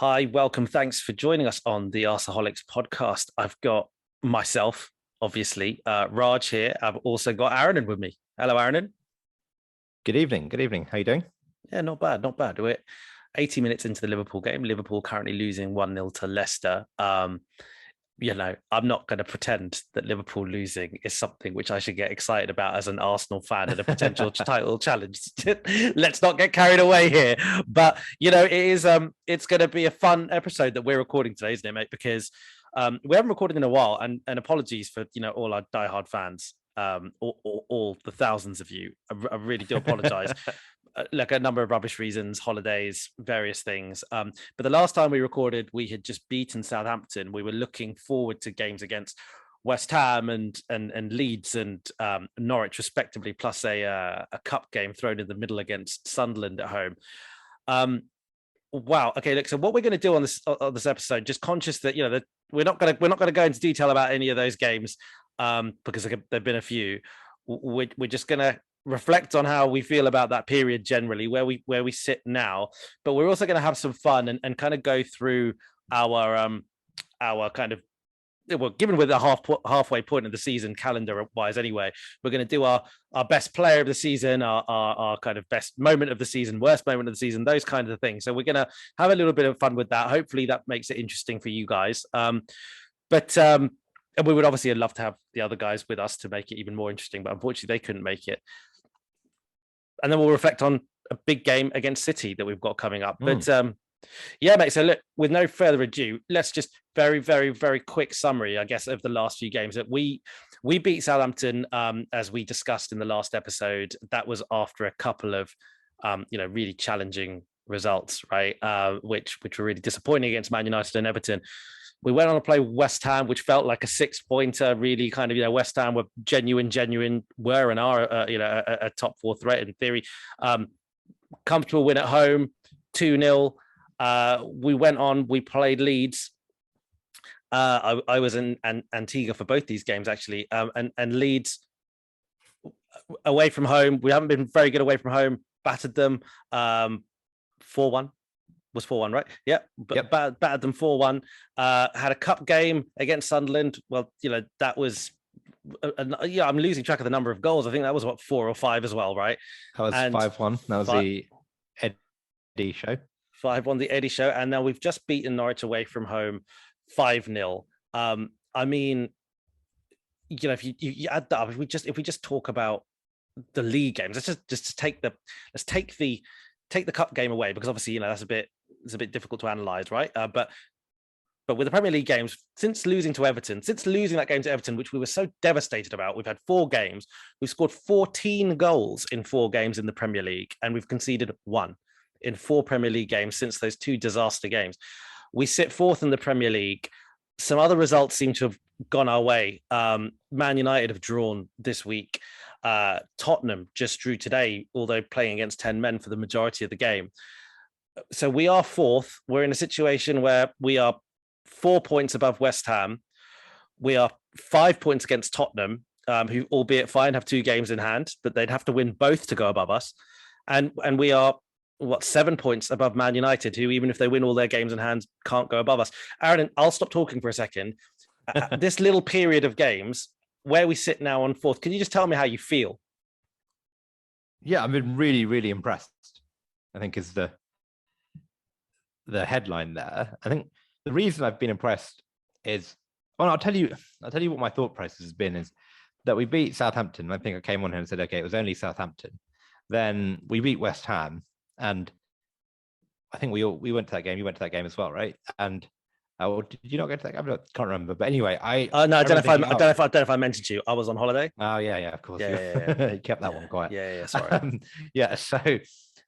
Hi, welcome. Thanks for joining us on the Arsaholics podcast. I've got myself, obviously, Raj here. I've also got Aaron with me. Hello, Aaron. Good evening. Good evening. How you doing? Yeah, not bad, not bad. We're 80 minutes into the Liverpool game. Liverpool currently losing 1-0 to Leicester. I'm not going to pretend that Liverpool losing is something which I should get excited about as an Arsenal fan and a potential title challenge. Let's not get carried away here. But it is it's going to be a fun episode that we're recording today, isn't it, mate? Because we haven't recorded in a while, and apologies for all our diehard fans, all the thousands of you. I really do apologize. Like a number of rubbish reasons, holidays, various things. But the last time we recorded, we had just beaten Southampton. We were looking forward to games against West Ham and Leeds and Norwich, respectively, plus a cup game thrown in the middle against Sunderland at home. Wow. Okay. Look. So what we're going to do on this episode, just conscious that that we're not going to go into detail about any of those games because there've been a few. We're just going to reflect on how we feel about that period generally, where we sit now, but we're also going to have some fun and kind of go through our kind of, well, given we're the halfway point of the season calendar wise anyway, we're going to do our best player of the season, our kind of best moment of the season, worst moment of the season, those kinds of things. So we're going to have a little bit of fun with that. Hopefully that makes it interesting for you guys. And we would obviously love to have the other guys with us to make it even more interesting, but unfortunately they couldn't make it. And then we'll reflect on a big game against City that we've got coming up. But yeah, mate. So look, with no further ado, let's just very, very, very quick summary, I guess, of the last few games. That we beat Southampton, as we discussed in the last episode. That was after a couple of really challenging results, right? Which were really disappointing against Man United and Everton. We went on to play West Ham, which felt like a 6-pointer, really kind of, West Ham were genuine, were and are, a top four threat in theory. Comfortable win at home, 2-0. We went on, we played Leeds. I was in Antigua for both these games, actually. And Leeds, away from home, we haven't been very good away from home, battered them 4-1. Was 4-1, right? Yeah, but yep. Battered them 4-1. Had a cup game against Sunderland. Well, that was, I'm losing track of the number of goals. I think that was 4 or 5 as well, right? That was 5-1. That was the Eddie show. 5-1, the Eddie show, and now we've just beaten Norwich away from home 5-0. I mean, if you add that up, if we just talk about the league games, let's just take the cup game away, because obviously it's a bit difficult to analyze, right? But with the Premier League games, since losing that game to Everton, which we were so devastated about, we've had 4 games. We've scored 14 goals in 4 games in the Premier League, and we've conceded 1 in 4 Premier League games since those 2 disaster games. We sit 4th in the Premier League. Some other results seem to have gone our way. Man United have drawn this week. Tottenham just drew today, although playing against 10 men for the majority of the game. So we are 4th. We're in a situation where we are 4 points above West Ham. We are 5 points against Tottenham, who, albeit fine, have 2 games in hand, but they'd have to win both to go above us. And we are 7 points above Man United, who, even if they win all their games in hand, can't go above us. Aaron, I'll stop talking for a second. This little period of games where we sit now on 4th, can you just tell me how you feel? Yeah, I've been really, really impressed, I think, is the headline there. I think the reason I've been impressed is, well, I'll tell you what my thought process has been, is that we beat Southampton. I think I came on here and said, okay, it was only Southampton. Then we beat West Ham, and I think we went to that game. You went to that game as well, right? And did you not go to that game? I can't remember. But anyway, I don't know if I mentioned to you, I was on holiday. Oh yeah, of course. Yeah. You kept that one quiet. Yeah. Sorry. So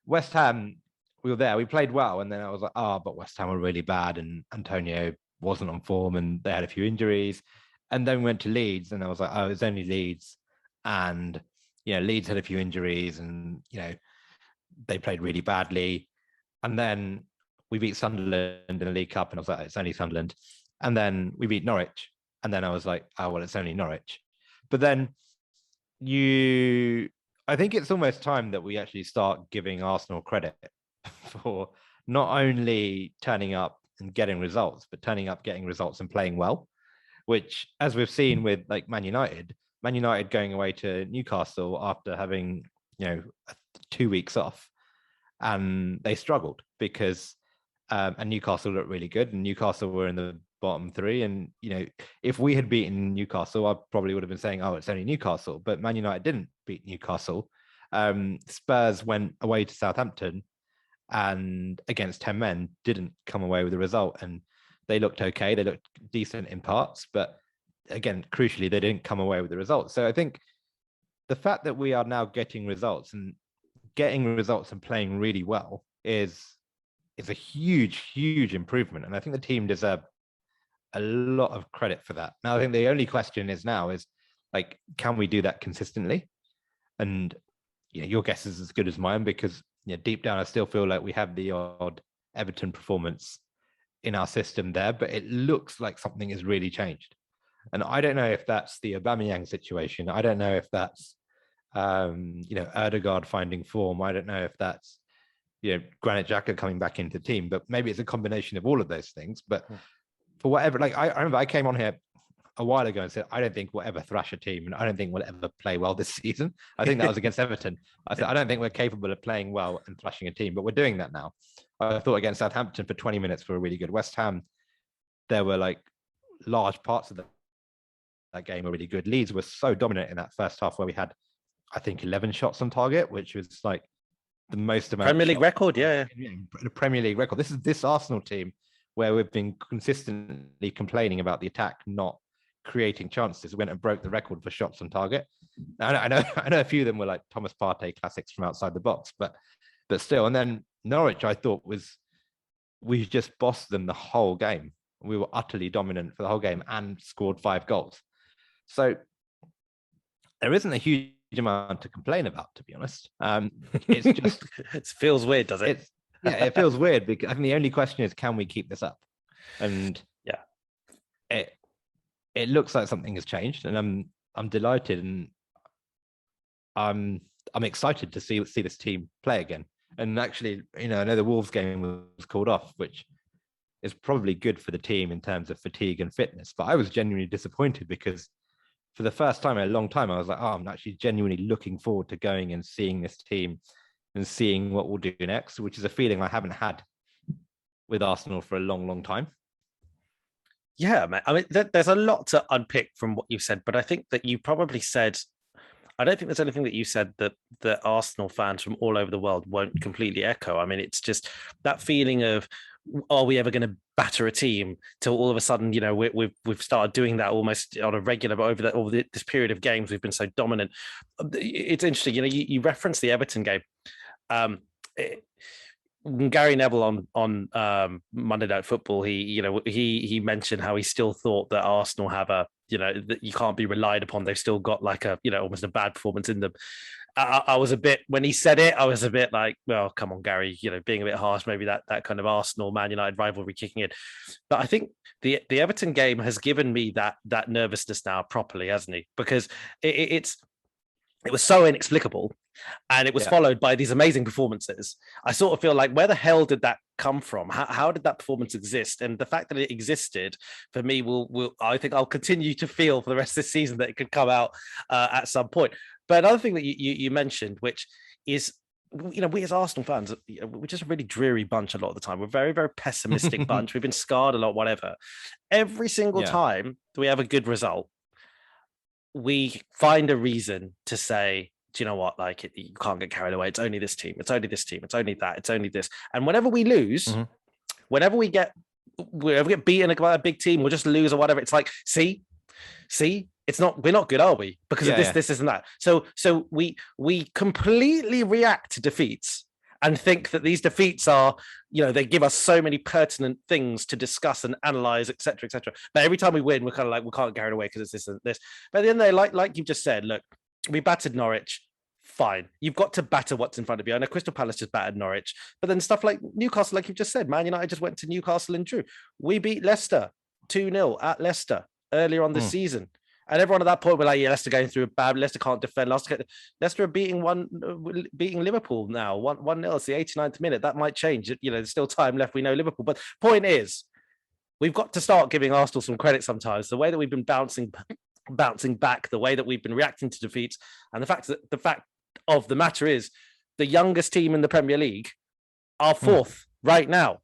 West Ham, we were there. We played well, and then I was like, but West Ham were really bad, and Antonio wasn't on form, and they had a few injuries. And then we went to Leeds, and I was like, it's only Leeds, and Leeds had a few injuries, and they played really badly. And then we beat Sunderland in the League Cup, and I was like, it's only Sunderland. And then we beat Norwich, and then I was like, it's only Norwich. But then I think it's almost time that we actually start giving Arsenal credit for not only turning up and getting results, but turning up, getting results, and playing well. Which, as we've seen with like Man United going away to Newcastle after having 2 weeks off, and they struggled because and Newcastle looked really good, and Newcastle were in the bottom three. And if we had beaten Newcastle, I probably would have been saying, "Oh, it's only Newcastle." But Man United didn't beat Newcastle. Spurs went away to Southampton, and against 10 men didn't come away with a result, and they looked okay. They looked decent in parts, but again, crucially, they didn't come away with the results. So I think the fact that we are now getting results and playing really well is a huge improvement. And I think the team deserve a lot of credit for that. Now, I think the only question is like, can we do that consistently? And your guess is as good as mine, because deep down, I still feel like we have the odd Everton performance in our system there, but it looks like something has really changed. And I don't know if that's the Aubameyang situation. I don't know if that's Ødegaard finding form. I don't know if that's Granit Xhaka coming back into the team, but maybe it's a combination of all of those things. But for whatever, like I remember I came on here a while ago and said, I don't think we'll ever thrash a team, and I don't think we'll ever play well this season. I think that was against Everton. I said, I don't think we're capable of playing well and thrashing a team, but we're doing that now. I thought against Southampton for 20 minutes were really good. West Ham, there were like large parts of that game were really good. Leeds were so dominant in that first half, where we had, I think, 11 shots on target, which was like the most amount. Premier League record, yeah. The Premier League record. This is this Arsenal team where we've been consistently complaining about the attack not creating chances. Went and broke the record for shots on target. I know a few of them were like Thomas Partey classics from outside the box, but still. And then Norwich, I thought, we just bossed them the whole game. We were utterly dominant for the whole game and scored 5 goals. So there isn't a huge amount to complain about, to be honest. It's just it feels weird, does it? It feels weird, because I think the only question is, can we keep this up? And it looks like something has changed, and I'm delighted, and I'm excited to see this team play again. And actually, I know the Wolves game was called off, which is probably good for the team in terms of fatigue and fitness. But I was genuinely disappointed, because for the first time in a long time, I was like, I'm actually genuinely looking forward to going and seeing this team and seeing what we'll do next, which is a feeling I haven't had with Arsenal for a long, long time. Yeah, man. I mean, there's a lot to unpick from what you said, but I think that you probably said, I don't think there's anything that you said that Arsenal fans from all over the world won't completely echo. I mean, it's just that feeling of, are we ever going to batter a team, till all of a sudden, we've started doing that almost on a regular, but over this period of games, we've been so dominant. It's interesting, you referenced the Everton game. Gary Neville on Monday Night Football, he mentioned how he still thought that Arsenal have that you can't be relied upon. They've still got like almost a bad performance in them. I was a bit, when he said it, I was a bit like, well, come on, Gary, being a bit harsh, maybe that kind of Arsenal Man United rivalry kicking in. But I think the Everton game has given me that nervousness now properly, hasn't he? Because it was so inexplicable, and it was followed by these amazing performances. I sort of feel like, where the hell did that come from? How did that performance exist? And the fact that it existed, for me, I think I'll continue to feel for the rest of this season that it could come out at some point. But another thing that you mentioned, which is, we as Arsenal fans, we're just a really dreary bunch a lot of the time. We're a very, very pessimistic bunch. We've been scarred a lot, whatever. Every single time we have a good result, we find a reason to say, do you know what? Like, you can't get carried away. It's only this team. It's only this team. It's only that. It's only this. And whenever we lose, whenever we get beaten by a big team, we'll just lose or whatever. It's like, see, we're not good, are we? Because of this and that. So we completely react to defeats and think that these defeats are, they give us so many pertinent things to discuss and analyze, et cetera, et cetera. But every time we win, we're kind of like, we can't get carried away because it's this and this. But at the end of the day, like you've just said, look, we battered Norwich. Fine. You've got to batter what's in front of you. I know Crystal Palace just battered Norwich, but then stuff like Newcastle, like you've just said, Man United just went to Newcastle and drew. We beat Leicester 2-0 at Leicester earlier on this season. And everyone at that point were like, yeah, Leicester going through a bad. Leicester can't defend. Leicester are beating Liverpool now. 1-0. It's the 89th minute. That might change. There's still time left. We know Liverpool. But point is, we've got to start giving Arsenal some credit sometimes. The way that we've been bouncing back, the way that we've been reacting to defeats, and the fact of the matter is, the youngest team in the Premier League are fourth right now.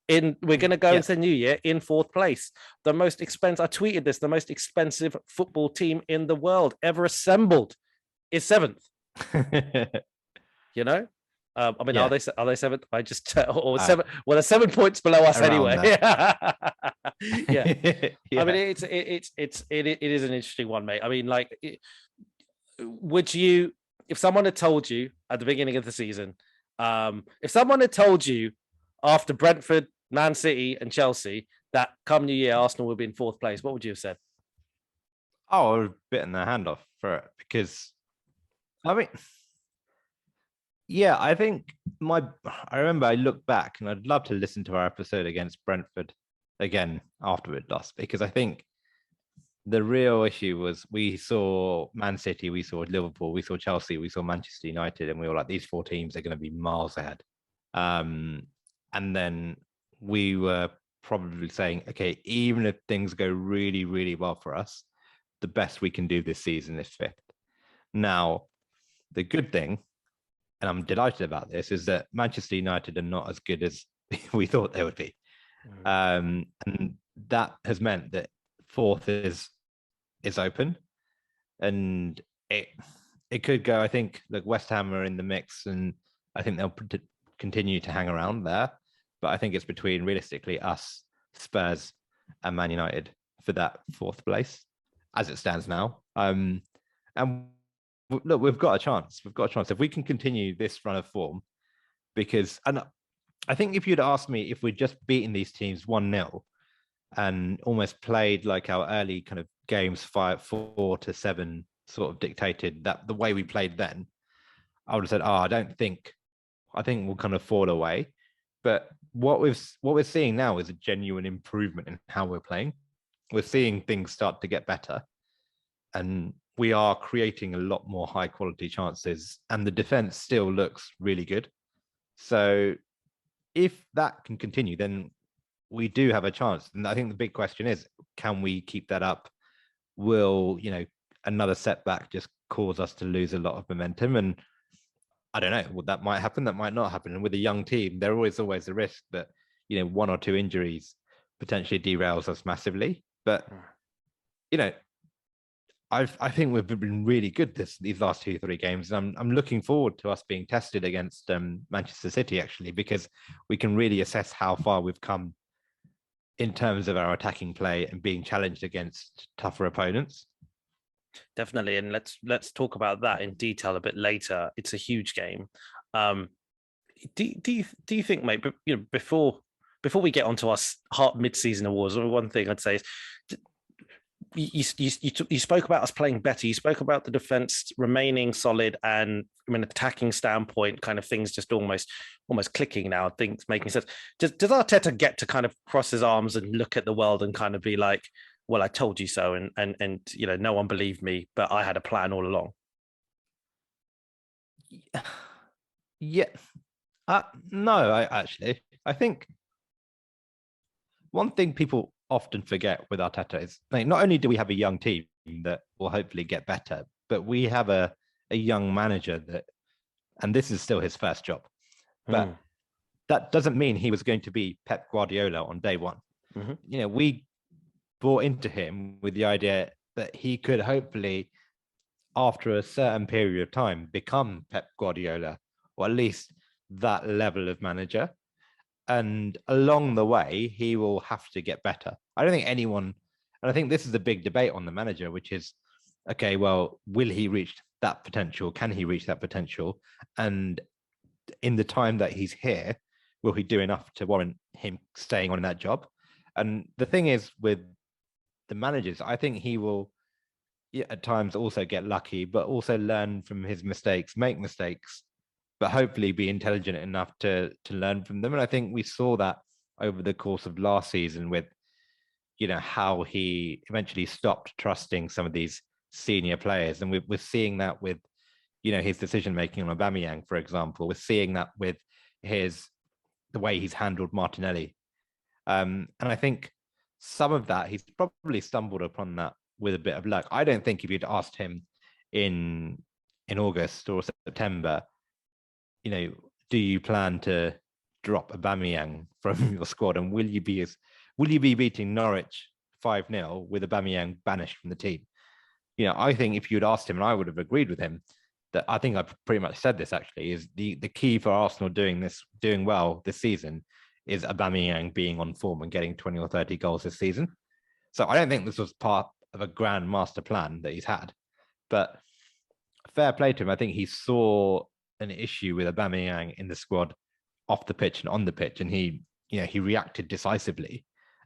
We're going to go into the new year in fourth place. The most expensive, I tweeted this, the most expensive football team in the world ever assembled is seventh. Are they seventh? I just seven. Well, they're 7 points below us anyway. Yeah. I mean, it is an interesting one, mate. I mean, like, would you, if someone had told you at the beginning of the season, if someone had told you after Brentford, Man City and Chelsea that come New Year, Arsenal would be in fourth place, what would you have said? I would have bitten their hand off for it because, I mean, yeah, I think I remember I looked back and I'd love to listen to our episode against Brentford again after it lost, because I think the real issue was we saw Man City, we saw Liverpool, we saw Chelsea, we saw Manchester United, and we were like, these four teams are going to be miles ahead. And then we were probably saying, okay, even if things go really, really well for us, the best we can do this season is fifth. Now, the good thing, and I'm delighted about this, is that Manchester United are not as good as we thought they would be. And that has meant that fourth is open, and it could go. I think, look, West Ham are in the mix, and I think they'll continue to hang around there. But I think it's between, realistically, us, Spurs, and Man United for that fourth place as it stands now. And look, we've got a chance. If we can continue this run of form, and I think if you'd asked me if we'd just beaten these teams 1-0 and almost played like our early kind of games 4-7 sort of dictated that the way we played then, I would have said, I think we'll kind of fall away. But what we're seeing now is a genuine improvement in how we're playing. We're seeing things start to get better, and we are creating a lot more high quality chances, and the defense still looks really good. So if that can continue, then we do have a chance. And I think the big question is, can we keep that up? Will, another setback just cause us to lose a lot of momentum? And I don't know, well, that might happen, that might not happen. And with a young team, there always the risk that, one or two injuries potentially derails us massively. But, I think we've been really good these last 2-3 games. And I'm looking forward to us being tested against Manchester City, actually, because we can really assess how far we've come in terms of our attacking play and being challenged against tougher opponents. Definitely, and let's talk about that in detail a bit later. It's a huge game. Do you think, mate? Before we get onto our mid-season awards, one thing I'd say is you spoke about us playing better. You spoke about the defense remaining solid, and from an attacking standpoint, kind of things just almost clicking now. Things making sense. Does Arteta get to kind of cross his arms and look at the world and kind of be like, well, I told you so, and no one believed me, but I had a plan all along? Yeah. No, I think one thing people often forget with Arteta is, not only do we have a young team that will hopefully get better, but we have a young manager and this is still his first job, but that doesn't mean he was going to be Pep Guardiola on day one. Mm-hmm. We bought into him with the idea that he could hopefully, after a certain period of time, become Pep Guardiola, or at least that level of manager. And along the way, he will have to get better. I don't think anyone, and I think this is a big debate on the manager, which is, okay, well, will he reach that potential? Can he reach that potential? And in the time that he's here, will he do enough to warrant him staying on in that job? And the thing is, with the managers, I think he will at times also get lucky, but also learn from his mistakes, make mistakes, but hopefully be intelligent enough to learn from them. And I think we saw that over the course of last season with, how he eventually stopped trusting some of these senior players. And we're seeing that with, his decision making on Aubameyang, for example. We're seeing that with the way he's handled Martinelli. And I think some of that, he's probably stumbled upon that with a bit of luck. I don't think if you'd asked him in August or September, do you plan to drop Aubameyang from your squad, and will you be beating Norwich 5-0 with Aubameyang banished from the team? I think if you'd asked him, and I would have agreed with him, that I think I've pretty much said this actually, is the key for Arsenal doing well this season is Aubameyang being on form and getting 20 or 30 goals this season. So I don't think this was part of a grand master plan that he's had, but fair play to him. I think he saw an issue with Aubameyang in the squad, off the pitch and on the pitch, and he reacted decisively.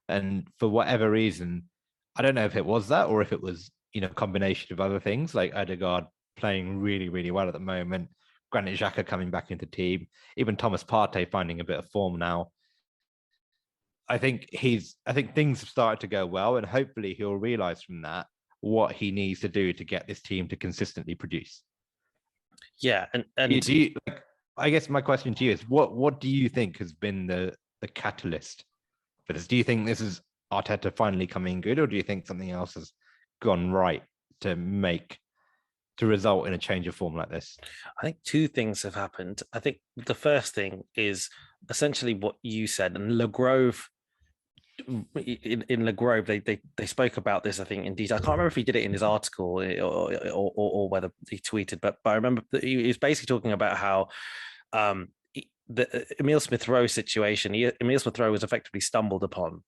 And for whatever reason, I don't know if it was that or if it was a combination of other things, like Odegaard playing really, really well at the moment, Granit Xhaka coming back into the team, even Thomas Partey finding a bit of form now. I think things have started to go well, and hopefully he'll realize from that what he needs to do to get this team to consistently produce. Yeah, and I guess my question to you is, what do you think has been the catalyst for this? Do you think this is Arteta finally coming good, or do you think something else has gone right to result in a change of form like this? I think two things have happened. I think the first thing is essentially what you said, and Le Grove. In Le Grove, they spoke about this, I think, in detail. I can't remember if he did it in his article or whether he tweeted, but I remember that he was basically talking about how the Emile Smith-Rowe situation. Emile Smith-Rowe was effectively stumbled upon.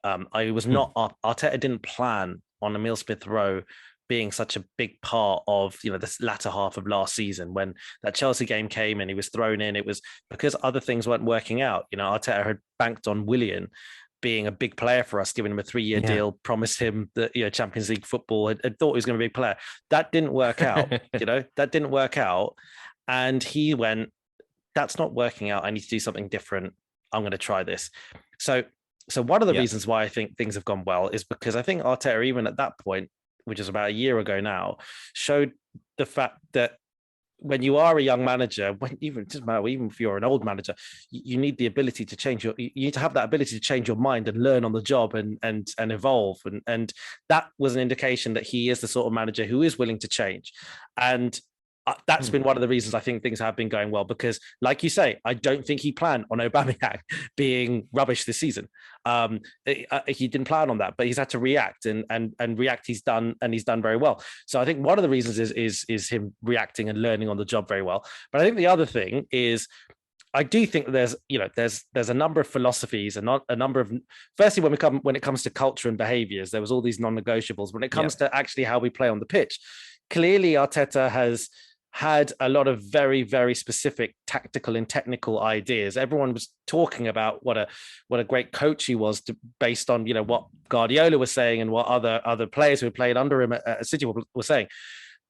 I was not Arteta didn't plan on Emile Smith-Rowe being such a big part of this latter half of last season. When that Chelsea game came and he was thrown in, it was because other things weren't working out. Arteta had banked on Willian being a big player for us, giving him a 3-year deal, promised him that Champions League football, had thought he was going to be a big player. That didn't work out. That didn't work out, and he went, "That's not working out. I need to do something different. I'm going to try this." So one of the reasons why I think things have gone well is because I think Arteta, even at that point, which is about a year ago now, showed the fact that when you are a young manager, even if you're an old manager, you need the ability to change you need to have that ability to change your mind and learn on the job and evolve. And that was an indication that he is the sort of manager who is willing to change. And that's been one of the reasons I think things have been going well, because like you say, I don't think he planned on Aubameyang being rubbish this season. He didn't plan on that, but he's had to react and react. He's done very well. So I think one of the reasons is him reacting and learning on the job very well. But I think the other thing is, I do think that there's a number of philosophies and not a number of, firstly, when it comes to culture and behaviors, there was all these non-negotiables. When it comes to actually how we play on the pitch, clearly Arteta has had a lot of very, very specific tactical and technical ideas. Everyone was talking about what a great coach he was, based on what Guardiola was saying and what other players who had played under him at City were saying.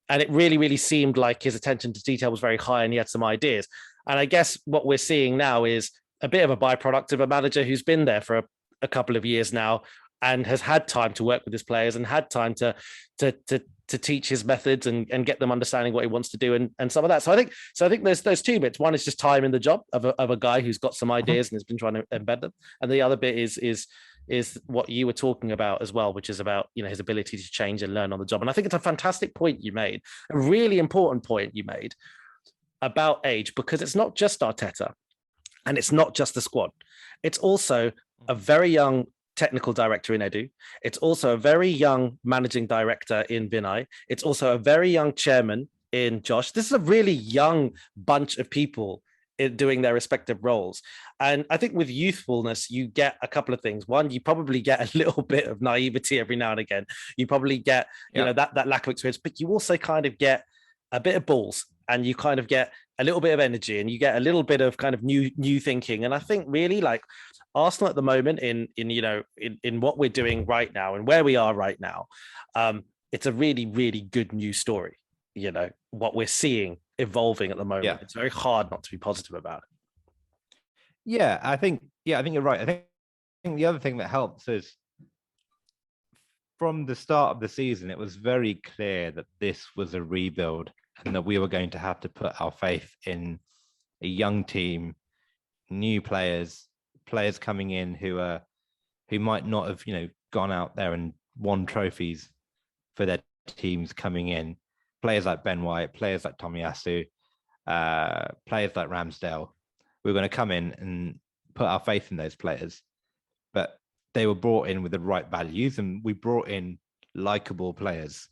And it really, really seemed like his attention to detail was very high and he had some ideas. And I guess what we're seeing now is a bit of a byproduct of a manager who's been there for a couple of years now and has had time to work with his players and had time to teach his methods and get them understanding what he wants to do and some of that. So I think there's those two bits. One is just time in the job of a guy who's got some ideas and has been trying to embed them. And the other bit is what you were talking about as well, which is about his ability to change and learn on the job. And I think it's a fantastic point you made, a really important point you made about age, because it's not just Arteta and it's not just the squad. It's also a very young technical director in Edu. It's also a very young managing director in Vinay. It's also a very young chairman in Josh. This is a really young bunch of people doing their respective roles. And I think with youthfulness, you get a couple of things. One, you probably get a little bit of naivety every now and again. You probably get, that lack of experience, but you also kind of get a bit of balls, and you kind of get a little bit of energy, and you get a little bit of kind of new thinking. And I think really, like, Arsenal at the moment in what we're doing right now and where we are right now, it's a really, really good news story. What we're seeing evolving at the moment. It's very hard not to be positive about it. I think you're right. I think the other thing that helps is from the start of the season, it was very clear that this was a rebuild and that we were going to have to put our faith in a young team, new players coming in who might not have, gone out there and won trophies for their teams coming in. Players like Ben White, players like Tomiyasu, players like Ramsdale. We're going to come in and put our faith in those players. But they were brought in with the right values, and we brought in likable players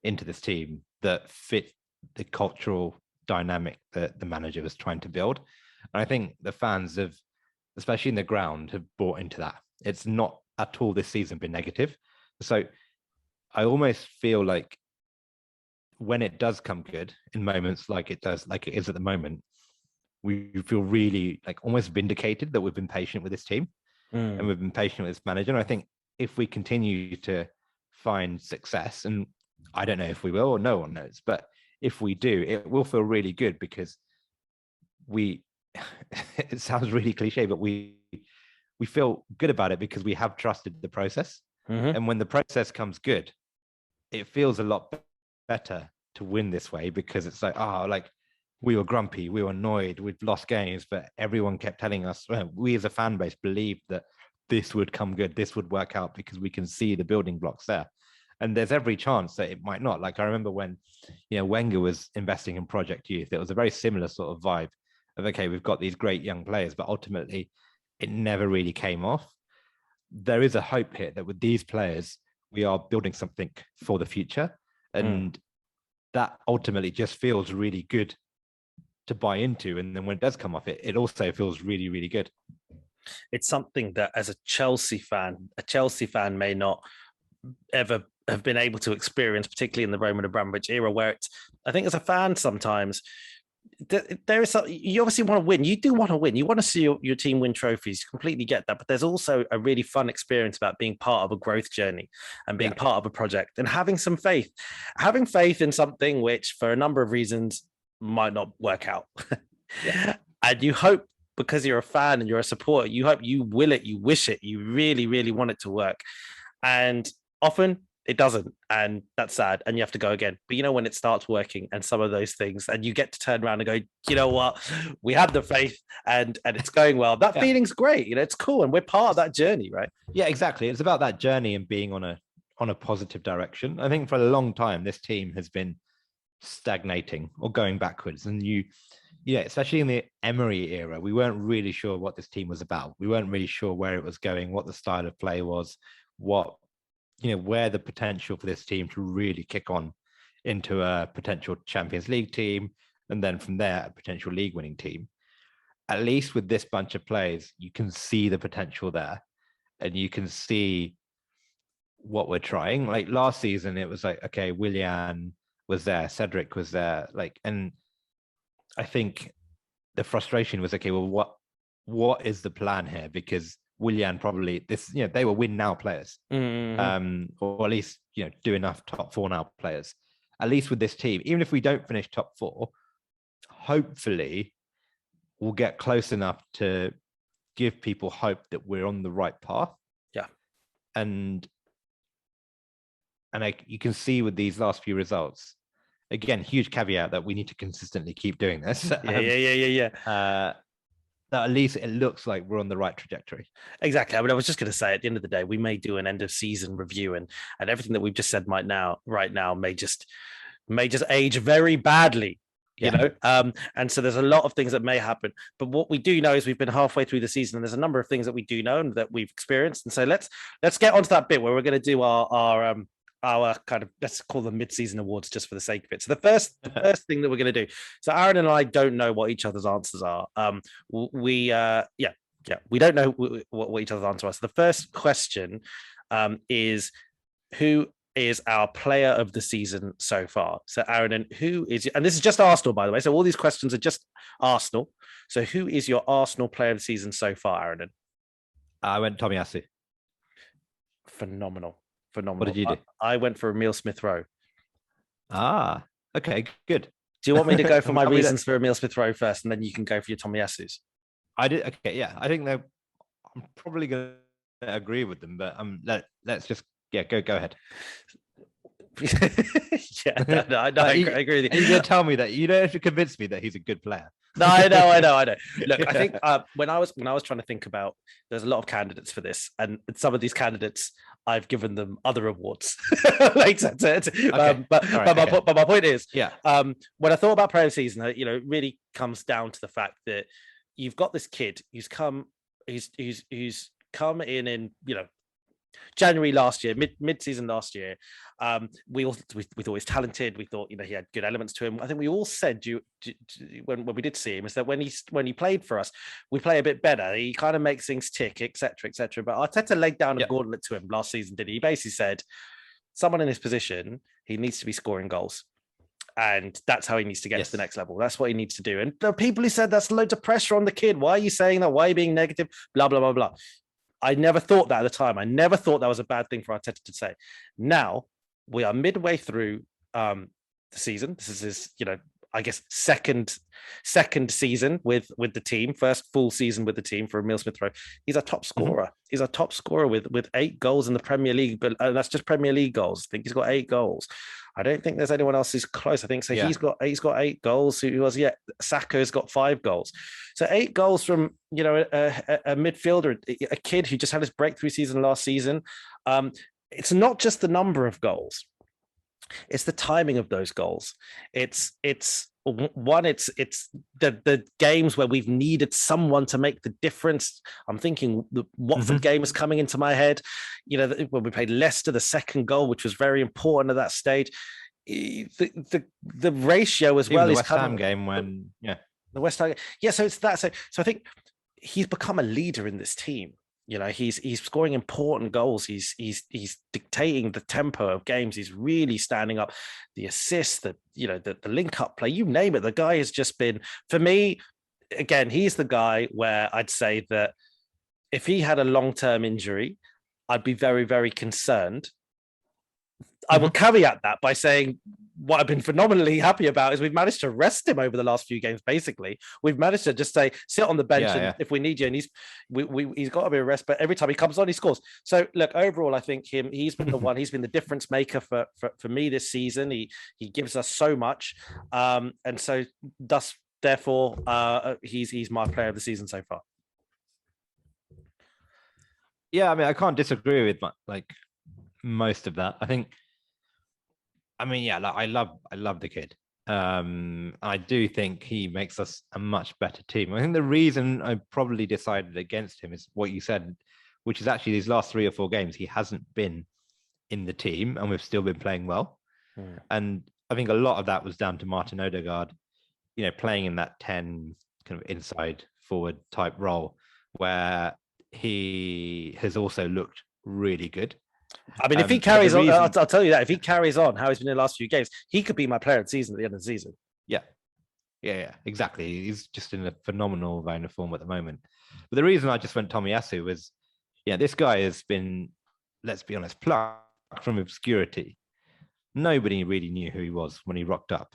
into this team that fit the cultural dynamic that the manager was trying to build. And I think the fans have, especially in the ground, have bought into that. It's not at all this season been negative. So I almost feel like when it does come good in moments like it is at the moment, we feel really like almost vindicated that we've been patient with this team and we've been patient with this manager. And I think if we continue to find success, and I don't know if we will or no one knows, but if we do, it will feel really good because it sounds really cliche, but we feel good about it because we have trusted the process. And when the process comes good, it feels a lot better to win this way because it's like, we were grumpy, we were annoyed, we'd lost games, but everyone kept telling us, well, we as a fan base believed that this would come good, this would work out because we can see the building blocks there. And there's every chance that it might not. Like I remember when, Wenger was investing in Project Youth, it was a very similar sort of vibe of, okay, we've got these great young players, but ultimately it never really came off. There is a hope here that with these players, we are building something for the future. And that ultimately just feels really good to buy into. And then when it does come off, it also feels really, really good. It's something that as a Chelsea fan may not ever have been able to experience, particularly in the Roman Abramovich era, where it's, I think as a fan, sometimes there is you obviously want to win. You do want to win. You want to see your team win trophies. You completely get that. But there's also a really fun experience about being part of a growth journey and being part of a project and having some faith, in something which for a number of reasons might not work out. And you hope, because you're a fan and you're a supporter, you hope, you will it, you wish it, you really, really want it to work. And often it doesn't, and that's sad, and you have to go again. But when it starts working and some of those things, and you get to turn around and go, you know what, we had the faith and it's going well, that feeling's great. It's cool, and we're part of that journey, right? Yeah, exactly. It's about that journey and being on a positive direction. I think for a long time this team has been stagnating or going backwards, and especially in the Emery era, we weren't really sure what this team was about. We weren't really sure where it was going, what the style of play was, where the potential for this team to really kick on into a potential Champions League team, and then from there, a potential league winning team. At least with this bunch of players, you can see the potential there, and you can see what we're trying. Like last season, it was like, okay, Willian was there, Cedric was there, and I think the frustration was, okay, well, what is the plan here? Because Willian probably they were win now players, or at least do enough top four now players. At least with this team, even if we don't finish top four, hopefully we'll get close enough to give people hope that we're on the right path. Yeah, and you can see with these last few results, again, huge caveat that we need to consistently keep doing this. That at least it looks like we're on the right trajectory. Exactly. I was just going to say, at the end of the day, we may do an end of season review, and everything that we've just said right now may just age very badly. And so there's a lot of things that may happen, but what we do know is we've been halfway through the season, and there's a number of things that we do know and that we've experienced. And so let's get onto that bit where we're going to do our kind of, let's call them mid-season awards just for the sake of it. So the first thing that we're going to do, so Aaron and I don't know what each other's answers are. We don't know what each other's answers are. So the first question is, who is our player of the season so far? So Aaron, and this is just Arsenal, by the way, so all these questions are just Arsenal. So who is your Arsenal player of the season so far, Aaron? I went Tomiyasu. Phenomenal. What did you do? I went for Emile Smith-Rowe. Okay, good. Do you want me to go for my reasons for Emile Smith-Rowe first, and then you can go for your Tomiyasu's? I did. Okay, yeah. I think I'm probably going to agree with them, but let's just Yeah, go ahead. Yeah, no, I agree with you. Are you going to tell me that you don't have to convince me that he's a good player? No, I know. Look, I think when I was trying to think about, there's a lot of candidates for this, and some of these candidates I've given them other awards later. Okay. But my point is, yeah, when I thought about player of the season, it really comes down to the fact that you've got this kid who's come in January last year, mid season last year. We thought he was talented. We thought he had good elements to him. I think we all said when we did see him is that when he played for us, we play a bit better. He kind of makes things tick, etc., etc. But Arteta laid down a gauntlet to him last season. Did he? He basically said, someone in his position, he needs to be scoring goals. And that's how he needs to get to the next level. That's what he needs to do. And the people who said that's loads of pressure on the kid. Why are you saying that? Why are you being negative? Blah, blah, blah, blah. I never thought that at the time. I never thought that was a bad thing for Arteta to say. Now we are midway through the season. This is his, I guess second season with the team. First full season with the team for Emile Smith-Rowe. He's a top scorer. Mm-hmm. He's a top scorer with 8 goals in the Premier League, but that's just Premier League goals. I think he's got 8 goals. I don't think there's anyone else who's close. I think so. Yeah. He's got 8 goals. Saka's got 5 goals. So 8 goals from a midfielder, a kid who just had his breakthrough season last season. It's not just the number of goals; it's the timing of those goals. It's the games where we've needed someone to make the difference. I'm thinking the Watford game is coming into my head. When we played Leicester, the second goal, which was very important at that stage. The ratio as well is the West Ham game when the West Ham. Yeah, so it's that. So I think he's become a leader in this team. He's scoring important goals. He's dictating the tempo of games. He's really standing up. The assists, the link up play, you name it. The guy has just been, for me, again, he's the guy where I'd say that if he had a long-term injury, I'd be very, very concerned. I will caveat that by saying what I've been phenomenally happy about is we've managed to rest him over the last few games. Basically, we've managed to just say sit on the bench if we need you, and he's got a bit of rest. But every time he comes on, he scores. So look, overall, I think he's been the one. He's been the difference maker for me this season. He gives us so much, and so therefore, he's my player of the season so far. Yeah, I mean, I can't disagree with most of that. I love the kid. I do think he makes us a much better team. I think the reason I probably decided against him is what you said, which is actually these last 3 or 4 games, he hasn't been in the team and we've still been playing well. Mm. And I think a lot of that was down to Martin Odegaard, playing in that 10 kind of inside forward type role where he has also looked really good. I mean, if he carries on, I'll tell you that if he carries on how he's been in the last few games, he could be my player of the season at the end of the season. Yeah, exactly. He's just in a phenomenal vein of form at the moment. But the reason I just went Tomiyasu was, this guy has been, let's be honest, plucked from obscurity. Nobody really knew who he was when he rocked up.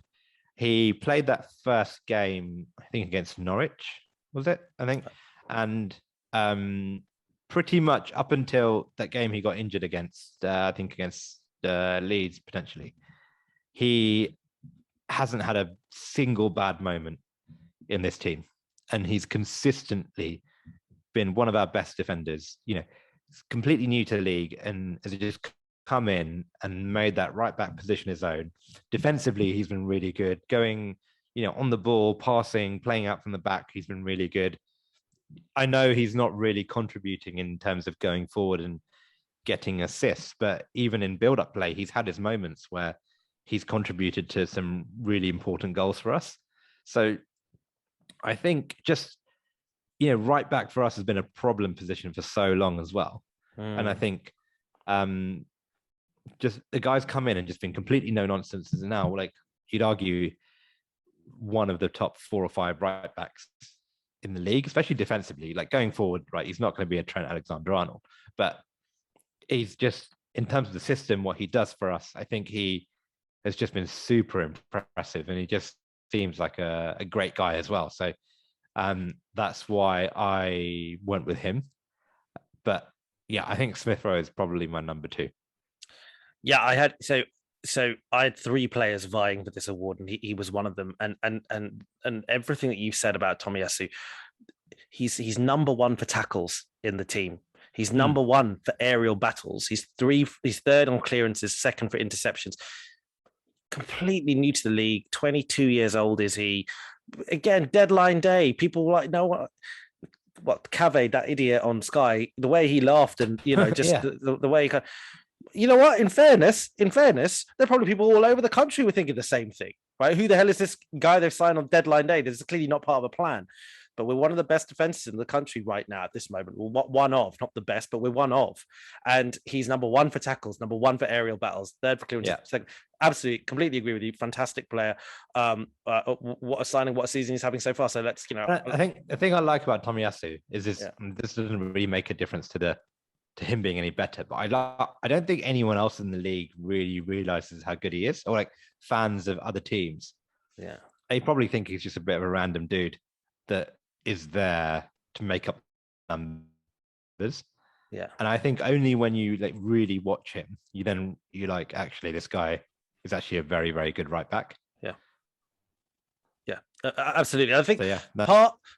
He played that first game, I think, against Norwich, was it? I think. And pretty much up until that game he got injured against, against Leeds, potentially, he hasn't had a single bad moment in this team. And he's consistently been one of our best defenders. He's completely new to the league and has just come in and made that right back position his own. Defensively, he's been really good. Going, on the ball, passing, playing out from the back, he's been really good. I know he's not really contributing in terms of going forward and getting assists, but even in build-up play, he's had his moments where he's contributed to some really important goals for us. So I think just, right back for us has been a problem position for so long as well. And I think just the guys come in and just been completely no nonsense. And now, you'd argue one of the top 4 or 5 right backs in the league, especially defensively. Going forward, right, he's not going to be a Trent Alexander-Arnold, but he's just, in terms of the system, what he does for us, I think he has just been super impressive, and he just seems like a great guy as well. So that's why I went with him. But I think Smith-Rowe is probably my number 2. Yeah, I had three players vying for this award, and he was one of them. And everything that you said about Tomiyasu, he's number one for tackles in the team. He's number one for aerial battles. He's third on clearances, second for interceptions. Completely new to the league. 22 years old is he? Again, deadline day. People were like, no, what Cave, that idiot on Sky, the way he laughed, and just Yeah. the way he kind of, you know what? In fairness, there are probably people all over the country were thinking the same thing, right? Who the hell is this guy they've signed on deadline day? This is clearly not part of a plan. But we're one of the best defenses in the country right now at this moment. We're one of, not the best, but we're one of. And he's number one for tackles, number one for aerial battles, third for clearance. Second. Absolutely, completely agree with you. Fantastic player. What a signing, what a season he's having so far. So let's, I think the thing I like about Tomiyasu is this. This doesn't really make a difference to him being any better, but I don't think anyone else in the league really realizes how good he is, or like fans of other teams. Yeah, they probably think he's just a bit of a random dude that is there to make up numbers. Yeah, and I think only when you like really watch him, you like, actually, this guy is actually a very, very good right back. Yeah, absolutely. I think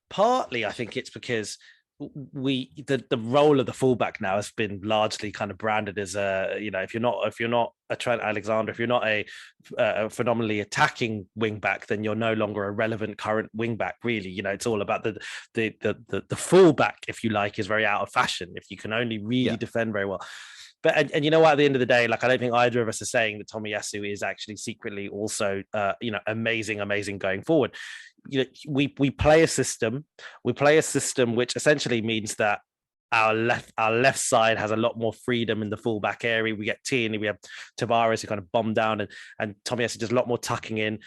partly, I think it's because the role of the fullback now has been largely kind of branded as if you're not a Trent Alexander, if you're not a phenomenally attacking wing back, then you're no longer a relevant current wing back. Really, it's all about the fullback, if you like, is very out of fashion if you can only really defend very well. But and you know what, at the end of the day, like, I don't think either of us are saying that Tomiyasu is actually secretly also amazing going forward. We play a system which essentially means that our left side has a lot more freedom in the fullback area. We get Tierney, we have Tavares who kind of bomb down, and Tomiyasu does a lot more tucking in.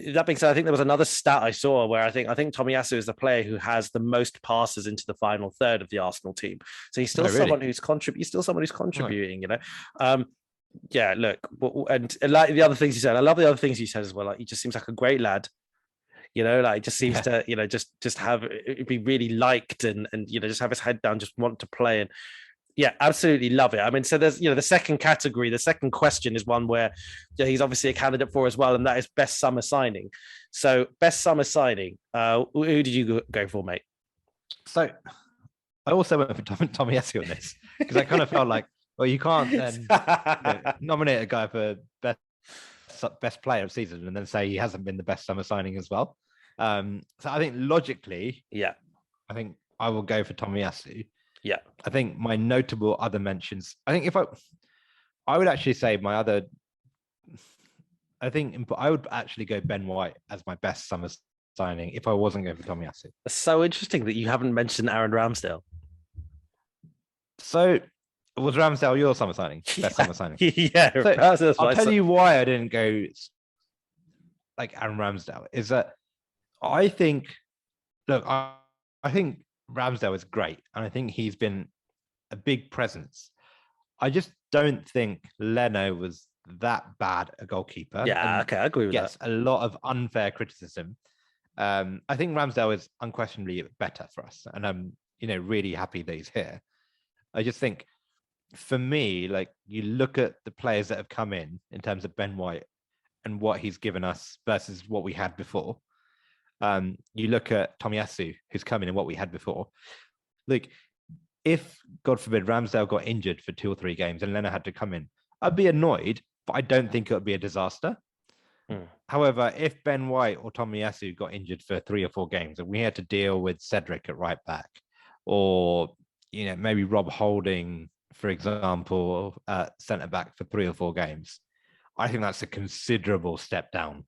That being said, I think there was another stat I saw where I think Tomiyasu is the player who has the most passes into the final third of the Arsenal team. So he's still someone who's contributing. Yeah, look, and like the other things he said, I love the other things he said as well. Like, he just seems like a great lad. Like, just seems to, just have be really liked and just have his head down, just want to play. And yeah, absolutely love it. I mean, so there's, the second category, the second question is one where he's obviously a candidate for as well, and that is best summer signing. So best summer signing, who did you go for, mate? So I also went for Tomiyasu on this because I kind of felt like, well, you can't then nominate a guy for best player of the season and then say he hasn't been the best summer signing as well. So I think logically, I think I will go for Tomiyasu. Yeah, I think my notable other mentions, I think if I would actually say my other, I think I would actually go Ben White as my best summer signing if I wasn't going for Tomiyasu. It's so interesting that you haven't mentioned Aaron Ramsdale. So was Ramsdale your summer signing? Best summer signing? Yeah. So I'll tell you why I didn't go like Aaron Ramsdale is that I think Ramsdale is great, and I think he's been a big presence. I just don't think Leno was that bad a goalkeeper. Yeah, okay, I agree with that. Gets a lot of unfair criticism. I think Ramsdale is unquestionably better for us, and I'm really happy that he's here. I just think, for me, like, you look at the players that have come in terms of Ben White and what he's given us versus what we had before. You look at Tomiyasu, who's come in and what we had before. Like, if, God forbid, Ramsdale got injured for 2 or 3 games and Leno had to come in, I'd be annoyed, but I don't think it would be a disaster. However, if Ben White or Tomiyasu got injured for 3 or 4 games and we had to deal with Cedric at right back, or maybe Rob Holding, for example, centre back for 3 or 4 games, I think that's a considerable step down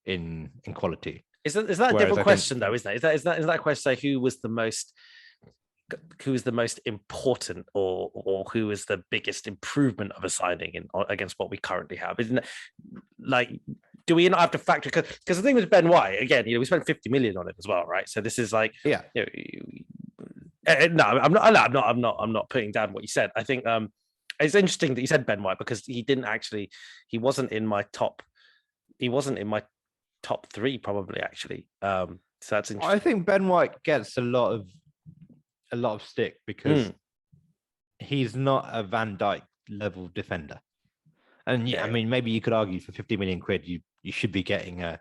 in quality. Is that a different question though? Is that a question? Say who was the most important, or who was the biggest improvement of a signing against what we currently have? Isn't it, like, do we not have to factor? Because the thing with Ben White, again, we spent 50 million on it as well, right? So this is like, no, I'm not putting down what you said. I think it's interesting that you said Ben White because he wasn't in my top 3 probably, actually. So that's interesting. I think Ben White gets a lot of stick because he's not a Van Dijk level defender. And yeah, I mean, maybe you could argue for 50 million quid, you should be getting a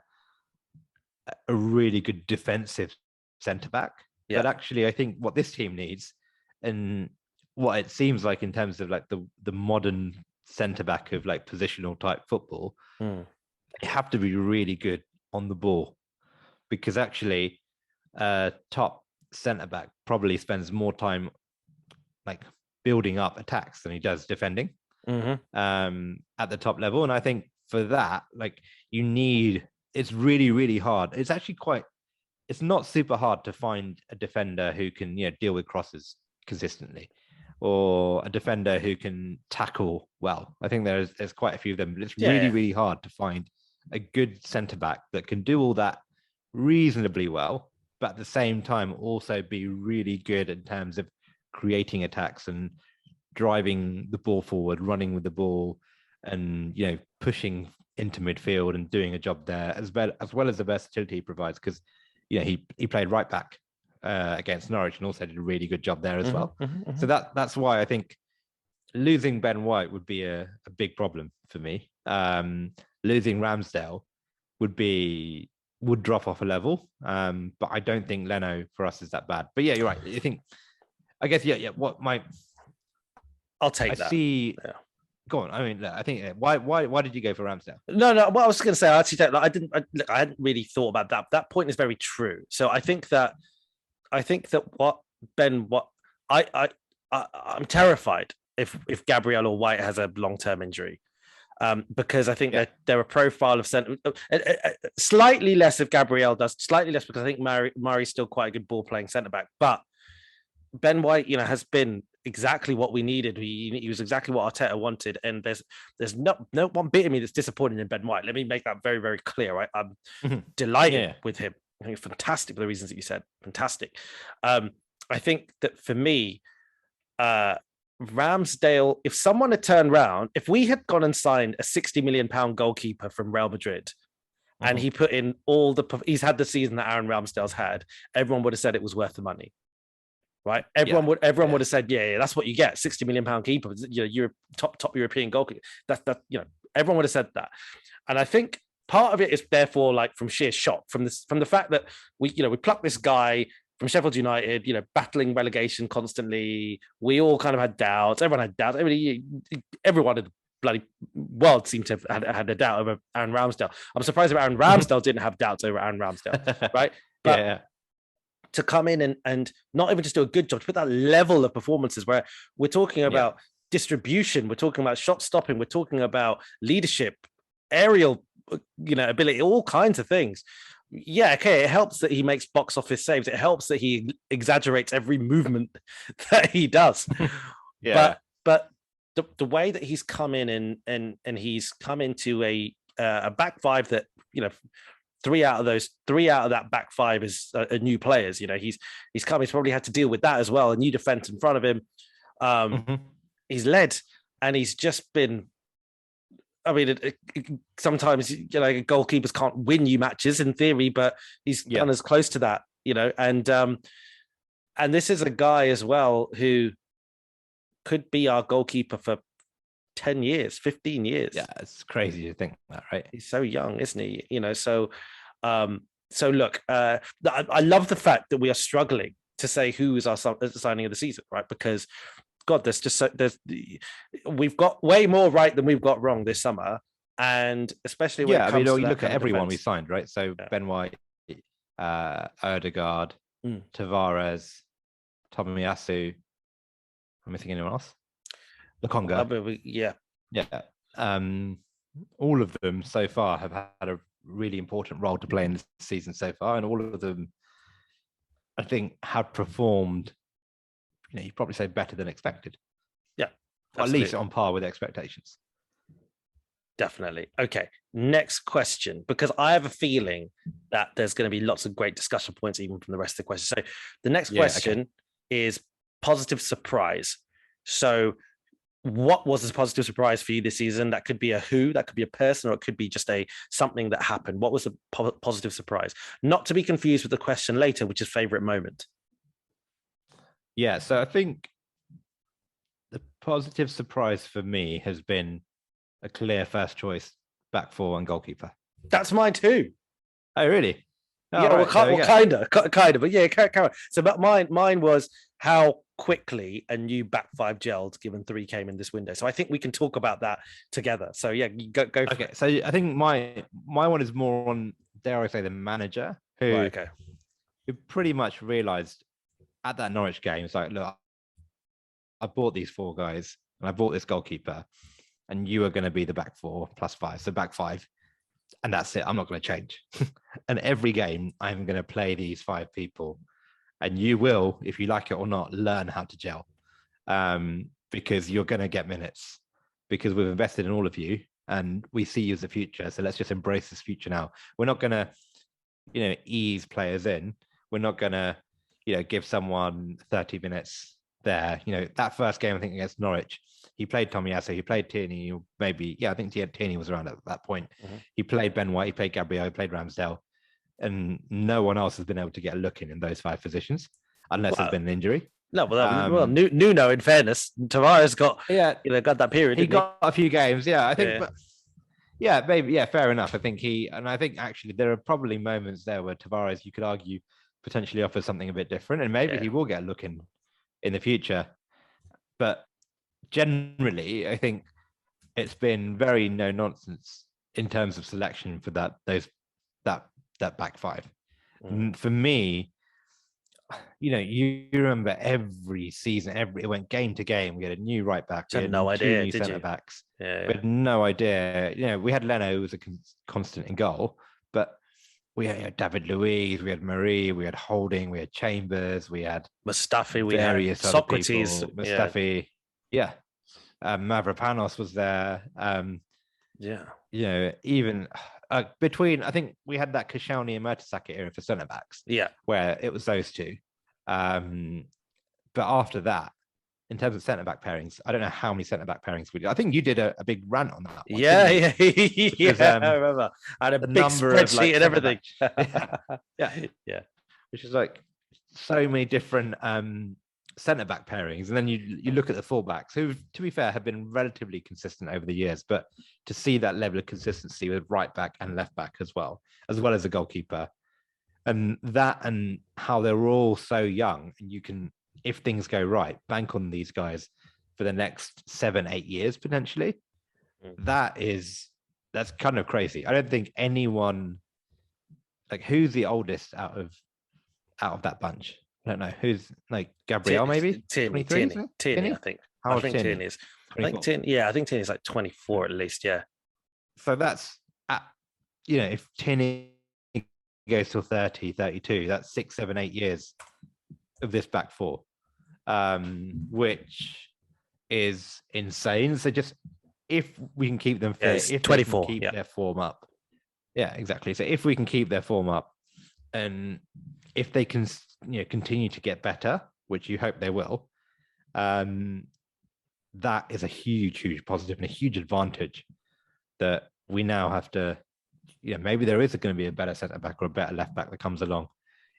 really good defensive centre back. Yeah. But actually, I think what this team needs, and what it seems like in terms of like the modern centre back of like positional type football, they have to be really good on the ball, because actually, top centre back probably spends more time like building up attacks than he does defending at the top level. And I think for that, like it's really, really hard. It's actually it's not super hard to find a defender who can, deal with crosses consistently, or a defender who can tackle well. I think there's quite a few of them, but it's really, really hard to find a good centre back that can do all that reasonably well, but at the same time also be really good in terms of creating attacks and driving the ball forward, running with the ball, and pushing into midfield and doing a job there, as well as the versatility he provides. Because he played right back against Norwich and also did a really good job there as well. So that's why I think losing Ben White would be a big problem for me. Losing Ramsdale would drop off a level, but I don't think Leno for us is that bad. But yeah, you're right. I guess what I'll take that. I see. Yeah. Go on. I mean, I think why did you go for Ramsdale? No. What I was going to say, I actually don't. I hadn't really thought about that. That point is very true. So I think that I'm terrified if Gabriel or White has a long-term injury, because I think that they're a profile of centre. Slightly less if Gabriel does, slightly less because I think Murray's still quite a good ball-playing centre back, but Ben White, has been exactly what we needed. He was exactly what Arteta wanted, and there's no one bit of me that's disappointed in Ben White. Let me make that very, very clear. Right? I'm delighted with him. I think it's fantastic for the reasons that you said. Fantastic. I think that for me, Ramsdale, if someone had turned around, if we had gone and signed a £60 million goalkeeper from Real Madrid, and he put in he's had the season that Aaron Ramsdale's had, everyone would have said it was worth the money. Right, everyone would have said, that's what you get, £60 million keeper. You're top European goalkeeper. That everyone would have said that. And I think part of it is therefore like from sheer shock from the fact that we plucked this guy from Sheffield United, battling relegation constantly. We all kind of had doubts. Everyone had doubts. Everyone in the bloody world seemed to have had a doubt over Aaron Ramsdale. I'm surprised if Aaron Ramsdale didn't have doubts over Aaron Ramsdale, right? But to come in and not even just do a good job, to put that level of performances where we're talking about distribution, we're talking about shot stopping, we're talking about leadership, aerial, ability, all kinds of things. Yeah, okay, it helps that he makes box office saves. It helps that he exaggerates every movement that he does. But the way that he's come in and he's come into a back five that three out of that back five is new players. He's come. He's probably had to deal with that as well. A new defense in front of him. He's led, and he's just been. I mean, sometimes goalkeepers can't win you matches in theory, but he's done as close to that. And this is a guy as well who could be our goalkeeper for 10 years, 15 years. Yeah, it's crazy to think that, right? He's so young, isn't he? So look, I love the fact that we are struggling to say who is our signing of the season, right? Because God, we've got way more right than we've got wrong this summer, and especially when it comes to you look at everyone we signed, right? So Ben White, Odegaard, Tavares, Tomiyasu. Am I missing anyone else? Lokonga. All of them so far have had a really important role to play in the season so far, and all of them, I think, have performed. You'd probably say better than expected. Yeah, or at least on par with expectations. Definitely. Okay, next question, because I have a feeling that there's going to be lots of great discussion points even from the rest of the questions. So the next question is positive surprise. So what was a positive surprise for you this season? That could be a who, that could be a person, or it could be just something that happened. What was a positive surprise? Not to be confused with the question later, which is favorite moment. Yeah, so I think the positive surprise for me has been a clear first choice back four and goalkeeper. That's mine too. Oh, really? Oh, Yeah, right, kind of, but yeah, kind of. So, but mine was how quickly a new back five gelled, given 3 came in this window. So I think we can talk about that together. So yeah, go for Okay, it. so I think my one is more on, dare I say, the manager Right. Okay. who pretty much realised at that Norwich game, it's like, look, I bought these 4 guys and I bought this goalkeeper, and you are going to be the back 4 plus 5, so back 5, and that's it. I'm not going to change. And every game, I'm going to play these 5 people, and you will, if you like it or not, learn how to gel, because you're going to get minutes, because we've invested in all of you, and we see you as the future. So let's just embrace this future now. We're not going to, ease players in. We're not going to, give someone 30 minutes there. That first game, I think, against Norwich, he played Tomiyasu, he played Tierney, I think Tierney was around at that point. Mm-hmm. He played Ben White, he played Gabriel, he played Ramsdale, and no one else has been able to get a look in those 5 positions unless there's been an injury. No, Nuno, in fairness, Tavares got got that period. He got a few games, I think, but maybe, fair enough. I think I think actually there are probably moments there where Tavares, you could argue, potentially offers something a bit different, and maybe he will get a look in the future. But generally, I think it's been very no nonsense in terms of selection for that back 5. For me, you remember every season, it went game to game. We had a new right back, we had no idea, new centre backs. We had no idea. We had Leno, who was a constant in goal, but we had David Luiz, we had Marie, we had Holding, we had Chambers, we had Mustafi, we had Socrates, Mustafi, Mavropanos was there. Even between, I think we had that Koscielny and Mertesacker era for centre backs. Where it was those 2. But after that, in terms of centre back pairings, I don't know how many centre back pairings we did. I think you did a big rant on that one. Because, I remember. I had a big spreadsheet and everything. Yeah. Which is like so many different centre back pairings, and then you look at the fullbacks, who, to be fair, have been relatively consistent over the years. But to see that level of consistency with right back and left back as well as the goalkeeper, and how they're all so young, and you can, if things go right, bank on these guys for the next 7-8 years potentially. That's kind of crazy. I don't think anyone, like, who's the oldest out of that bunch? I don't know. Who's, like, Gabriel, maybe? Tierney, I think. I think Tierney is. I think Tierney is like 24 at least, yeah. So that's, if Tierney goes till 30, 32, that's 6, 7, 8 years of this back 4, which is insane. So just, if we can keep them fit, if 24, they can keep their form up. Yeah, exactly. So if we can keep their form up, and if they can, continue to get better, which you hope they will, that is a huge, huge positive and a huge advantage that we now have to, maybe there is going to be a better centre back or a better left back that comes along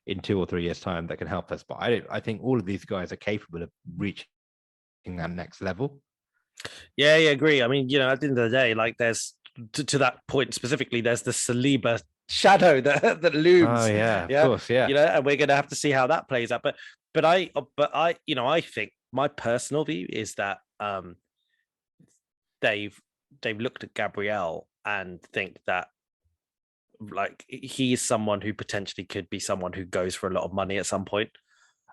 in 2 or 3 years' time that can help us. But I think all of these guys are capable of reaching that next level. Yeah, I agree. I mean, at the end of the day, like, there's to that point specifically, there's the Saliba shadow that looms. Oh yeah, of course, yeah. And we're going to have to see how that plays out. But I I think my personal view is that they've looked at Gabriel and think that, like, he is someone who potentially could be someone who goes for a lot of money at some point.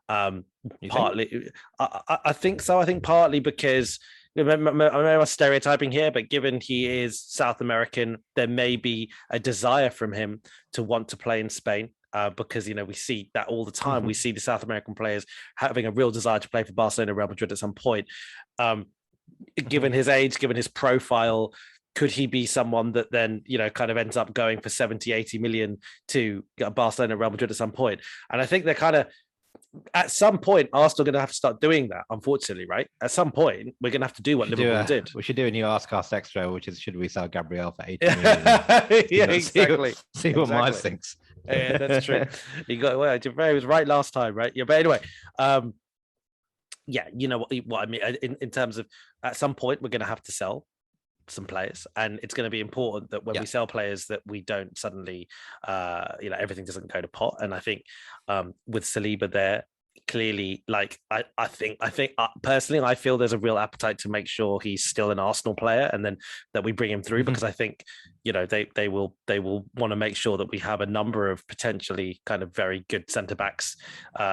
Partly, I think so. I think partly because, I'm stereotyping here, but given he is South American, there may be a desire from him to want to play in Spain, because we see that all the time. We see the South American players having a real desire to play for Barcelona, Real Madrid at some point. Given his age, given his profile, could he be someone that then, kind of ends up going for 70, 80 million to Barcelona, Real Madrid at some point? And I think they're kind of, at some point, Arsenal are going to have to start doing that, unfortunately, right? At some point, we're going to have to do what Liverpool did. We should do a new Askcast Extra, which is, should we sell Gabriel for 80 million? Yeah, exactly. See what Miles thinks. Yeah, that's true. He was right last time, right? Yeah, but anyway, you know what I mean? In terms of, at some point, we're going to have to sell. some players, and it's going to be important that when we sell players that we don't suddenly everything doesn't go to pot. And I think with Saliba there, clearly, like I think personally, I feel there's a real appetite to make sure he's still an Arsenal player, and then that we bring him through, because I think they will want to make sure that we have a number of potentially kind of very good centre backs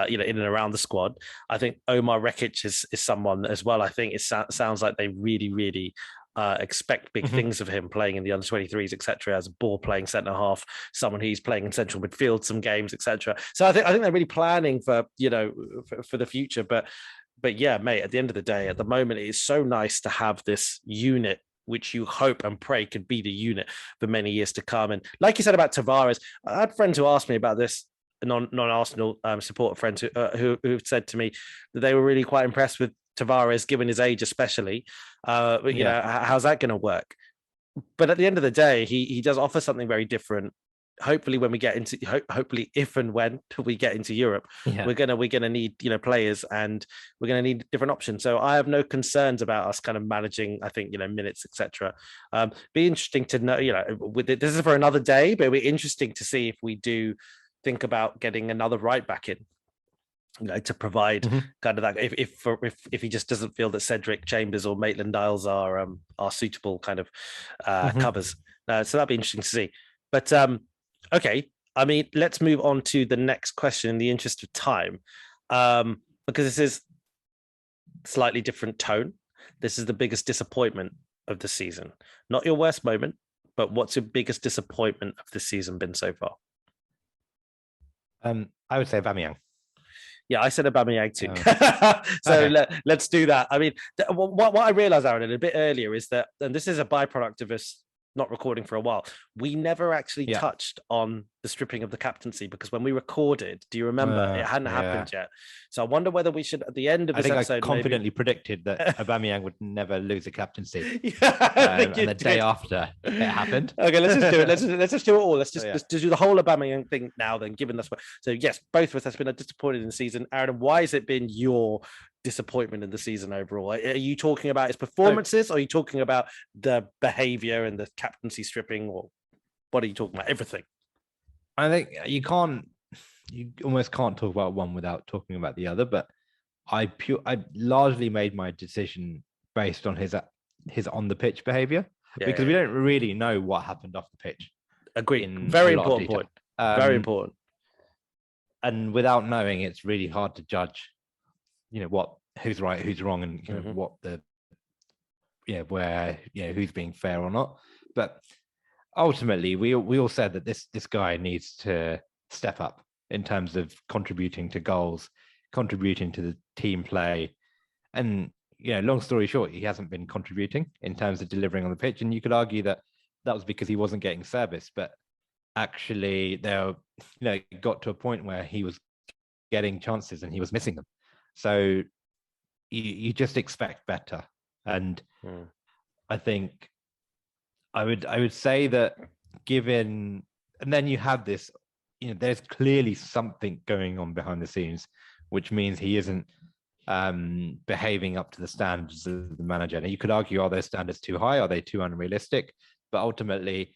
in and around the squad. I think Omar Rekic is someone as well. I think it sounds like they really expect big things of him, playing in the under 23s, etc., as a ball playing centre half, someone who's playing in central midfield some games, etc. So I think they're really planning for for the future. But yeah, mate, at the end of the day, at the moment, it is so nice to have this unit, which you hope and pray could be the unit for many years to come. And like you said about Tavares, I had friends who asked me about this, non-Arsenal supporter friends who said to me that they were really quite impressed with Tavares, given his age, especially. You know, how's that going to work? But at the end of the day, he does offer something very different. Hopefully, when we get into, hopefully, if and when we get into Europe, we're gonna need players, and we're gonna need different options. So I have no concerns about us kind of managing. I think minutes, etc. Be interesting to know. This is for another day, but it'll be interesting to see if we do think about getting another right back in. To provide kind of that, if he just doesn't feel that Cedric Chambers or Maitland-Niles are suitable kind of covers. So that'd be interesting to see. But okay, I mean, let's move on to the next question in the interest of time, because this is slightly different tone. This is the biggest disappointment of the season. Not your worst moment, but what's your biggest disappointment of the season been so far? I would say Aubameyang. Yeah, I said Aubameyang too. So okay. Let's do that. I mean, what I realized, Aaron, a bit earlier is that, and this is a byproduct of us not recording for a while, we never actually touched on the stripping of the captaincy, because when we recorded, do you remember, it hadn't happened yet. So I wonder whether we should, at the end of this episode, I confidently predicted that Aubameyang would never lose a captaincy. And the day after it happened. Okay, let's just do it. Let's just do it all. Let's just do the whole Aubameyang thing now. Then, given this, so yes, both of us has been a disappointed in the season. Aaron, why has it been your disappointment in the season overall? Are you talking about his performances, or are you talking about the behavior and the captaincy stripping, or what are you talking about? Everything. I think you almost can't talk about one without talking about the other. But I largely made my decision based on his on the pitch behavior, because we don't really know what happened off the pitch. Agreed. Very important point. Very important. And without knowing, it's really hard to judge, who's right, who's wrong, and what the where who's being fair or not. But ultimately, we all said that this guy needs to step up in terms of contributing to goals, contributing to the team play. And long story short, he hasn't been contributing in terms of delivering on the pitch. And you could argue that was because he wasn't getting service, but actually there got to a point where he was getting chances and he was missing them. So you just expect better. And I think I would say that, given, and then you have this, there's clearly something going on behind the scenes, which means he isn't behaving up to the standards of the manager. Now, you could argue, are those standards too high? Are they too unrealistic? But ultimately,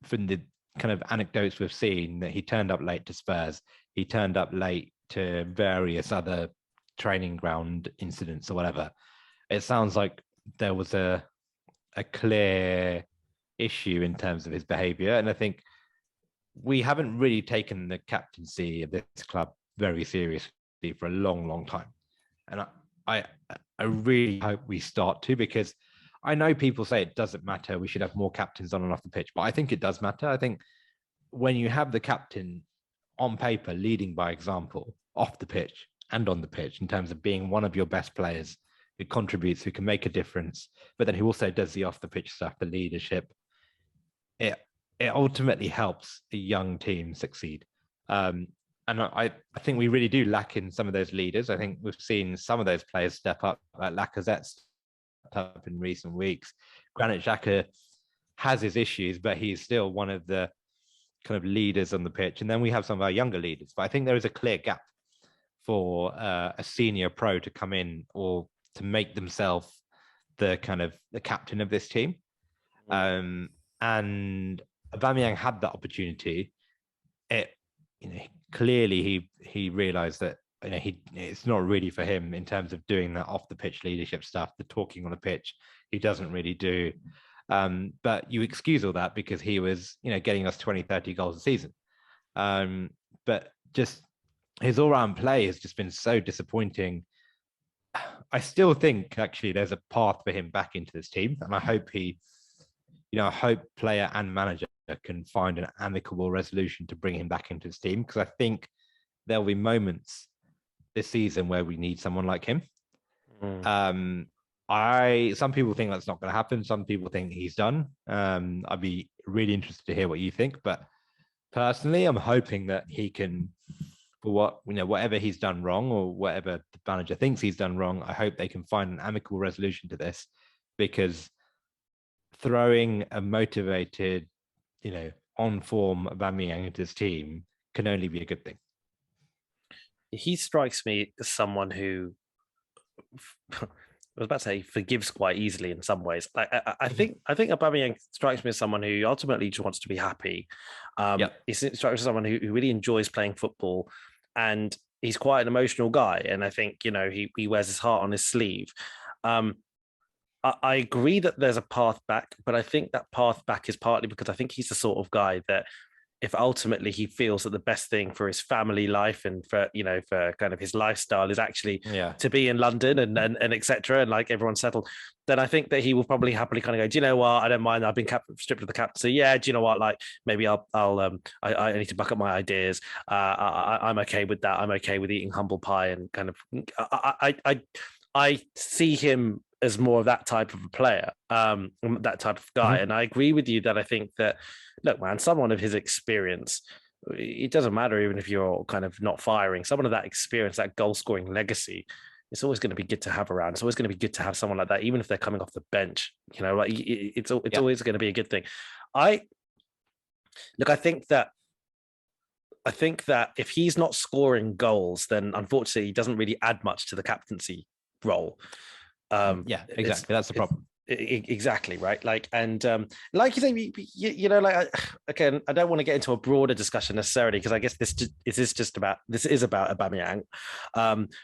from the kind of anecdotes we've seen, that he turned up late to Spurs, he turned up late to various other training ground incidents or whatever. It sounds like there was a clear issue in terms of his behavior. And I think we haven't really taken the captaincy of this club very seriously for a long, long time. And I really hope we start to, because I know people say it doesn't matter, we should have more captains on and off the pitch, but I think it does matter. I think when you have the captain on paper leading by example off the pitch and on the pitch, in terms of being one of your best players who contributes, who can make a difference, but then who also does the off the pitch stuff, the leadership, it ultimately helps a young team succeed. And I think we really do lack in some of those leaders. I think we've seen some of those players step up, like Lacazette stepped up in recent weeks. Granit Xhaka has his issues, but he's still one of the kind of leaders on the pitch. And then we have some of our younger leaders. But I think there is a clear gap for a senior pro to come in or to make themselves the captain of this team. And Aubameyang had that opportunity. It, clearly he realized that it's not really for him in terms of doing that off the pitch leadership stuff, the talking on the pitch. He doesn't really do. But you excuse all that because he was, getting us 20, 30 goals a season. But just his all-round play has just been so disappointing. I still think actually there's a path for him back into this team, and I hope I hope player and manager can find an amicable resolution to bring him back into his team, because I think there'll be moments this season where we need someone like him. Some people think that's not going to happen. Some people think he's done. I'd be really interested to hear what you think, but personally, I'm hoping that he can, for whatever he's done wrong or whatever the manager thinks he's done wrong, I hope they can find an amicable resolution to this, because throwing a motivated, on form Aubameyang into his team can only be a good thing. He strikes me as someone who, I was about to say, forgives quite easily in some ways. I think Aubameyang strikes me as someone who ultimately just wants to be happy. He strikes me as someone who really enjoys playing football, and he's quite an emotional guy. And I think he wears his heart on his sleeve. I agree that there's a path back, but I think that path back is partly because I think he's the sort of guy that, if ultimately he feels that the best thing for his family life and for kind of his lifestyle is actually to be in London and etc. and like everyone's settled, then I think that he will probably happily kind of go, do you know what? I don't mind. I've been stripped of the captaincy. Yeah, do you know what? Like maybe I need to buck up my ideas. I'm okay with that. I'm okay with eating humble pie and kind of I see him as more of that type of a player, that type of guy. And I agree with you that I think that, look, man, someone of his experience, it doesn't matter even if you're kind of not firing, someone of that experience, that goal scoring legacy, it's always going to be good to have around. It's always going to be good to have someone like that, even if they're coming off the bench. Like it's always going to be a good thing. I think that if he's not scoring goals, then unfortunately he doesn't really add much to the captaincy role. Exactly. That's the problem. Exactly, right. Like, and like you say, again, I don't want to get into a broader discussion necessarily, because I guess this is about Aubameyang.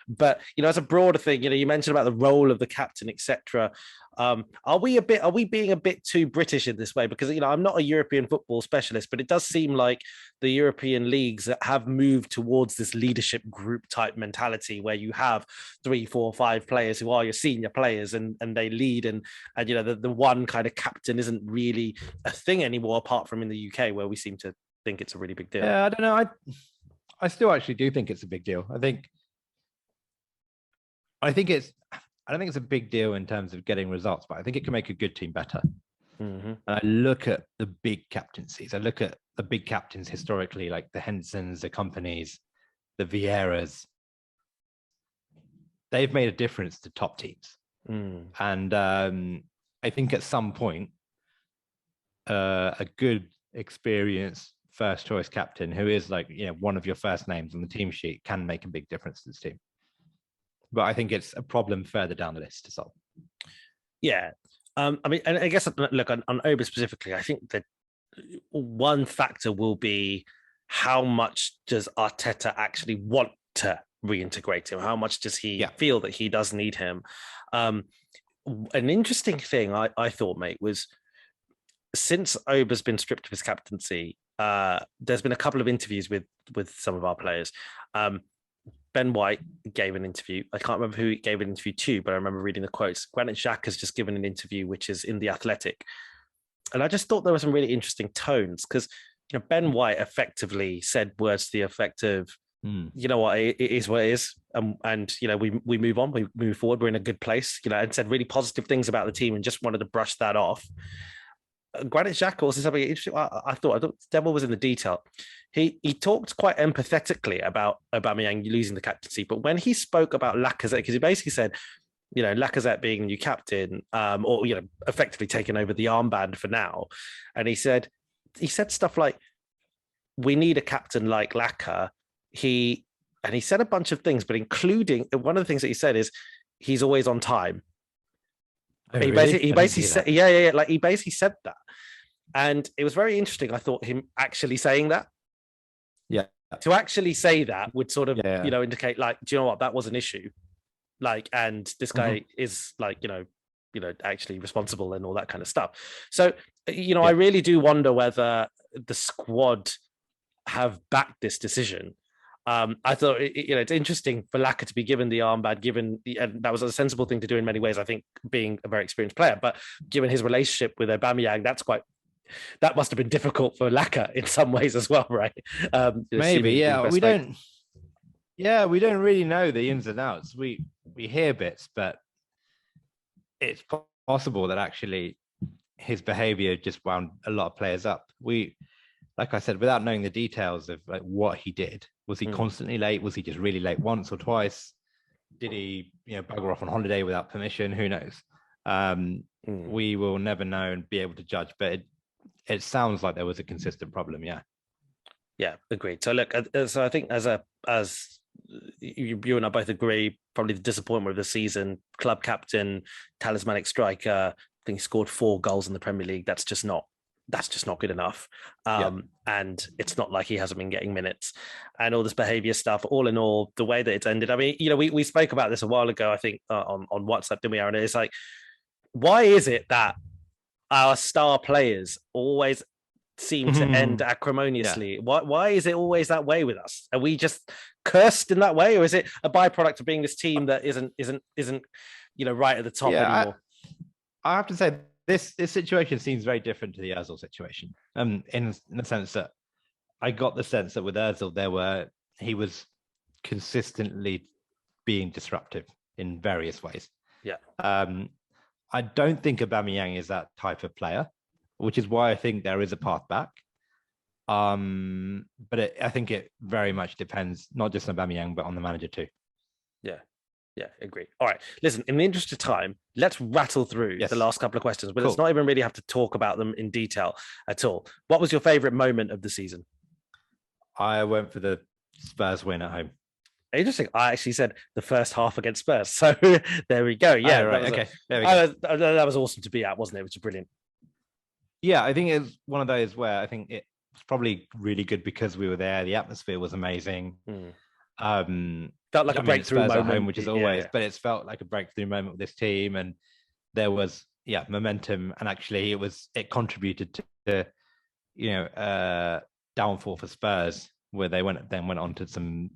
But as a broader thing, you mentioned about the role of the captain, etc. Are we being a bit too British in this way? Because I'm not a European football specialist, but it does seem like the European leagues have moved towards this leadership group type mentality, where you have 3, 4, 5 players who are your senior players, and they lead, and the one kind of captain isn't really a thing anymore, apart from in the UK, where we seem to think it's a really big deal. Yeah, I don't know. I still actually do think it's a big deal. I don't think it's a big deal in terms of getting results, but I think it can make a good team better. And I look at the big captaincies. I look at the big captains historically, like the Hensons, the Companies, the Vieiras. They've made a difference to top teams. And I think at some point, a good, experienced first choice captain who is like, one of your first names on the team sheet can make a big difference to this team. But I think it's a problem further down the list to solve. Yeah. I mean, and I guess, look, on Oba specifically, I think that one factor will be how much does Arteta actually want to reintegrate him? How much does he feel that he does need him? An interesting thing I thought, mate, was since Oba's been stripped of his captaincy, there's been a couple of interviews with some of our players. Ben White gave an interview. I can't remember who he gave an interview to, but I remember reading the quotes. Granit Xhaka has just given an interview, which is in The Athletic. And I just thought there were some really interesting tones, because Ben White effectively said words to the effect of, you know what, it is what it is. And we move on, we move forward, we're in a good place, and said really positive things about the team and just wanted to brush that off. Granit Xhaka also something interesting. I thought the devil was in the detail. He talked quite empathetically about Aubameyang losing the captaincy, but when he spoke about Lacazette, because he basically said, Lacazette being new captain, or effectively taking over the armband for now, and he said stuff like, "We need a captain like Laka." He said a bunch of things, but including one of the things that he said is he's always on time. Oh, He really? basically, he I didn't basically see said, that. yeah, like he basically said that, and it was very interesting. I thought him actually saying that, Yeah. to actually say that would sort of, Yeah. indicate like, do you know what, that was an issue, like, and this guy Mhm. is like, actually responsible and all that kind of stuff. So, I Yeah. really do wonder whether the squad have backed this decision. I thought it's interesting for Laka to be given the armband, and that was a sensible thing to do in many ways. I think, being a very experienced player, but given his relationship with Aubameyang, that must have been difficult for Laka in some ways as well, right? Maybe. Seemingly Yeah. best We mate. don't. Yeah, we don't really know the ins and outs. We hear bits, but it's possible that actually his behavior just wound a lot of players up. Like I said, without knowing the details of like what he did, was he constantly late? Was he just really late once or twice? Did he, bugger off on holiday without permission? Who knows? We will never know and be able to judge, but it sounds like there was a consistent problem. Yeah, agreed. So look, so I think as you and I both agree, probably the disappointment of the season, club captain, talismanic striker. I think he scored 4 goals in the Premier League. That's just not good enough. Yeah. And it's not like he hasn't been getting minutes, and all this behavior stuff. All in all, the way that it's ended. I mean, we spoke about this a while ago, I think, on WhatsApp, didn't we, Aaron? It's like, why is it that our star players always seem to end Yeah. acrimoniously? Why is it always that way with us? Are we just cursed in that way, or is it a byproduct of being this team that isn't right at the top Yeah. anymore? I have to say this situation seems very different to the Özil situation. In the sense that I got the sense that with Özil he was consistently being disruptive in various ways. Yeah. I don't think Aubameyang is that type of player, which is why I think there is a path back. But I think it very much depends, not just on Aubameyang, but on the manager too. Yeah, agree. All right. Listen, in the interest of time, let's rattle through the last couple of questions, but let's not even really have to talk about them in detail at all. What was your favorite moment of the season? I went for the Spurs win at home. Interesting. I actually said the first half against Spurs. So there we go. Yeah, right. Okay. There we go. That was awesome to be at, wasn't it? It was brilliant. Yeah, I think it was one of those where I think it was probably really good because we were there. The atmosphere was amazing. Felt like a breakthrough moment at home, which is always, but it's felt like a breakthrough moment with this team, and there was momentum, and actually it contributed to downfall for Spurs, where they went on to some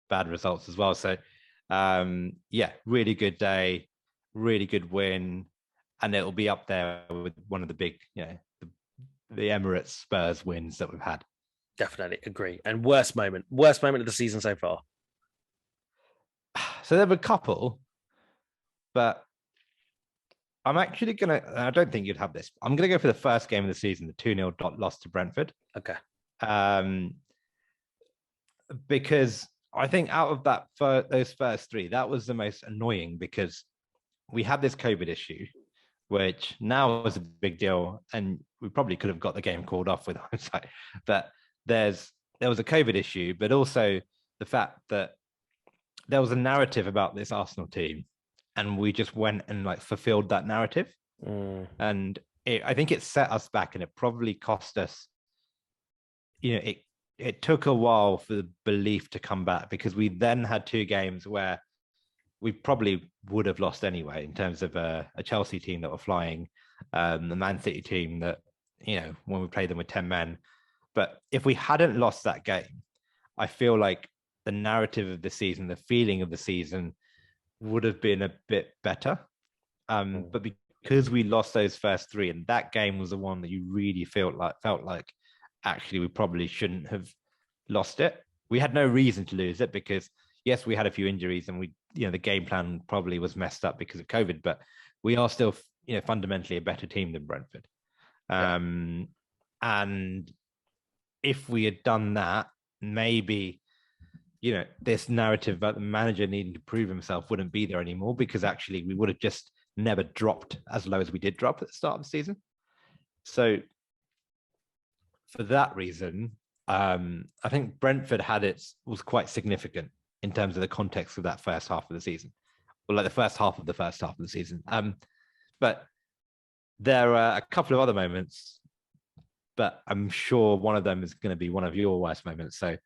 bad results as well. So really good day, really good win, and it'll be up there with one of the big the Emirates Spurs wins that we've had. Definitely agree. And worst moment of the season so far? So there were a couple, but I'm actually I don't think you'd have this. I'm gonna go for the first game of the season, the 2-0 loss to Brentford. Okay. Because I think out of those first 3, that was the most annoying, because we had this COVID issue, which now is a big deal, and we probably could have got the game called off with hindsight. But there was a COVID issue, but also the fact that there was a narrative about this Arsenal team, and we just went and fulfilled that narrative. And I think it set us back, and it probably cost us. It took a while for the belief to come back, because we then had 2 games where we probably would have lost anyway, in terms of a Chelsea team that were flying, the Man City team that, when we played them with 10 men. But if we hadn't lost that game, I feel like the narrative of the season, the feeling of the season would have been a bit better. But because we lost those first 3, and that game was the one that you really felt like actually we probably shouldn't have lost it. We had no reason to lose it, because yes, we had a few injuries, and the game plan probably was messed up because of COVID, but we are still, fundamentally a better team than Brentford. And if we had done that, maybe, this narrative about the manager needing to prove himself wouldn't be there anymore, because actually we would have just never dropped as low as we did drop at the start of the season. So for that reason, I think Brentford was quite significant in terms of the context of that first half of the season, or the first half of the season. But there are a couple of other moments, but I'm sure one of them is going to be one of your worst moments. So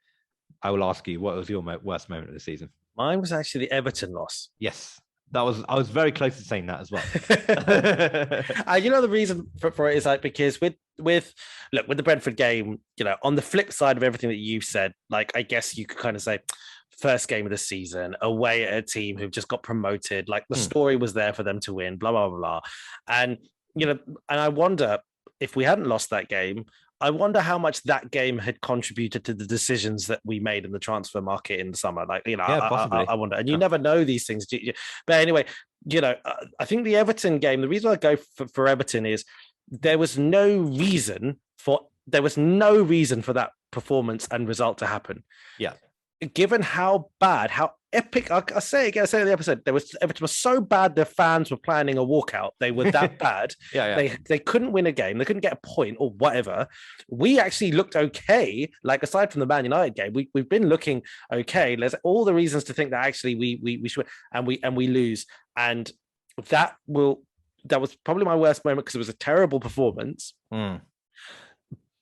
I will ask you, what was your worst moment of the season? Mine was actually the Everton loss. Yes, I was very close to saying that as well. The reason for it is like because with the Brentford game, on the flip side of everything that you said, like I guess you could kind of say first game of the season away at a team who've just got promoted, like the story was there for them to win, blah blah blah, blah. And and I wonder if we hadn't lost that game, I wonder how much that game had contributed to the decisions that we made in the transfer market in the summer. Like, possibly. I wonder, and you never know these things. But anyway, I think the Everton game, the reason I go for Everton is there was no reason for that performance and result to happen. Yeah. Given how bad, how epic, I say it again, I say in the episode, Everton was so bad their fans were planning a walkout. They were that bad. They couldn't win a game. They couldn't get a point or whatever. We actually looked okay. Like aside from the Man United game, we've been looking okay. There's all the reasons to think that actually we should, and we lose. And that was probably my worst moment because it was a terrible performance.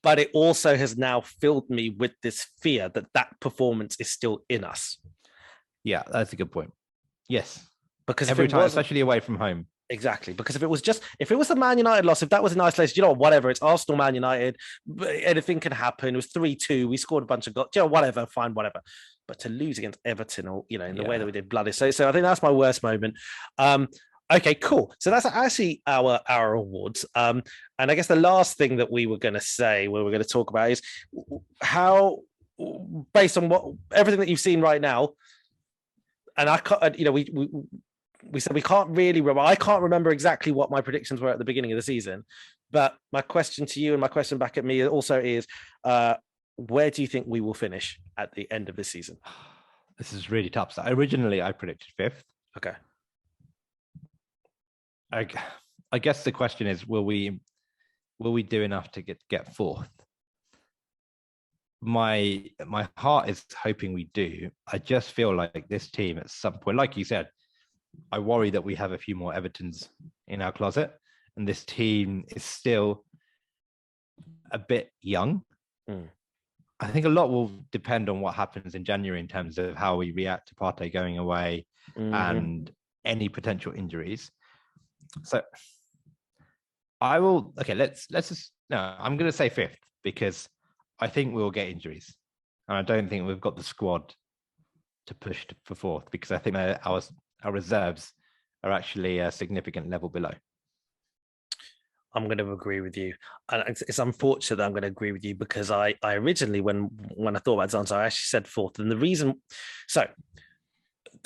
But it also has now filled me with this fear that performance is still in us. Yeah, that's a good point. Yes. Because every time, especially away from home. Exactly. Because if it was the Man United loss, if that was an isolated, whatever, it's Arsenal, Man United, anything can happen. It was 3-2. We scored a bunch of goals, whatever, fine, whatever. But to lose against Everton or, in the way that we did bloody. So I think that's my worst moment. Okay, cool. So that's actually our awards. And I guess the last thing that we were going to say, we were going to talk about is how, based on everything that you've seen right now, and I can't, we said we can't really remember. I can't remember exactly what my predictions were at the beginning of the season. But my question to you and my question back at me also is, where do you think we will finish at the end of this season? This is really tough. So originally I predicted 5th. Okay. I guess the question is, will we do enough to get 4th? My heart is hoping we do. I just feel like this team at some point, like you said, I worry that we have a few more Evertons in our closet, and this team is still a bit young. I think a lot will depend on what happens in January in terms of how we react to Partey going away and any potential injuries. So I will. Okay, let's just. No, I'm going to say 5th because I think we'll get injuries, and I don't think we've got the squad to push for 4th because I think our reserves are actually a significant level below. I'm going to agree with you. And it's unfortunate that I'm going to agree with you because I originally, when I thought about this answer, I actually said 4th. And the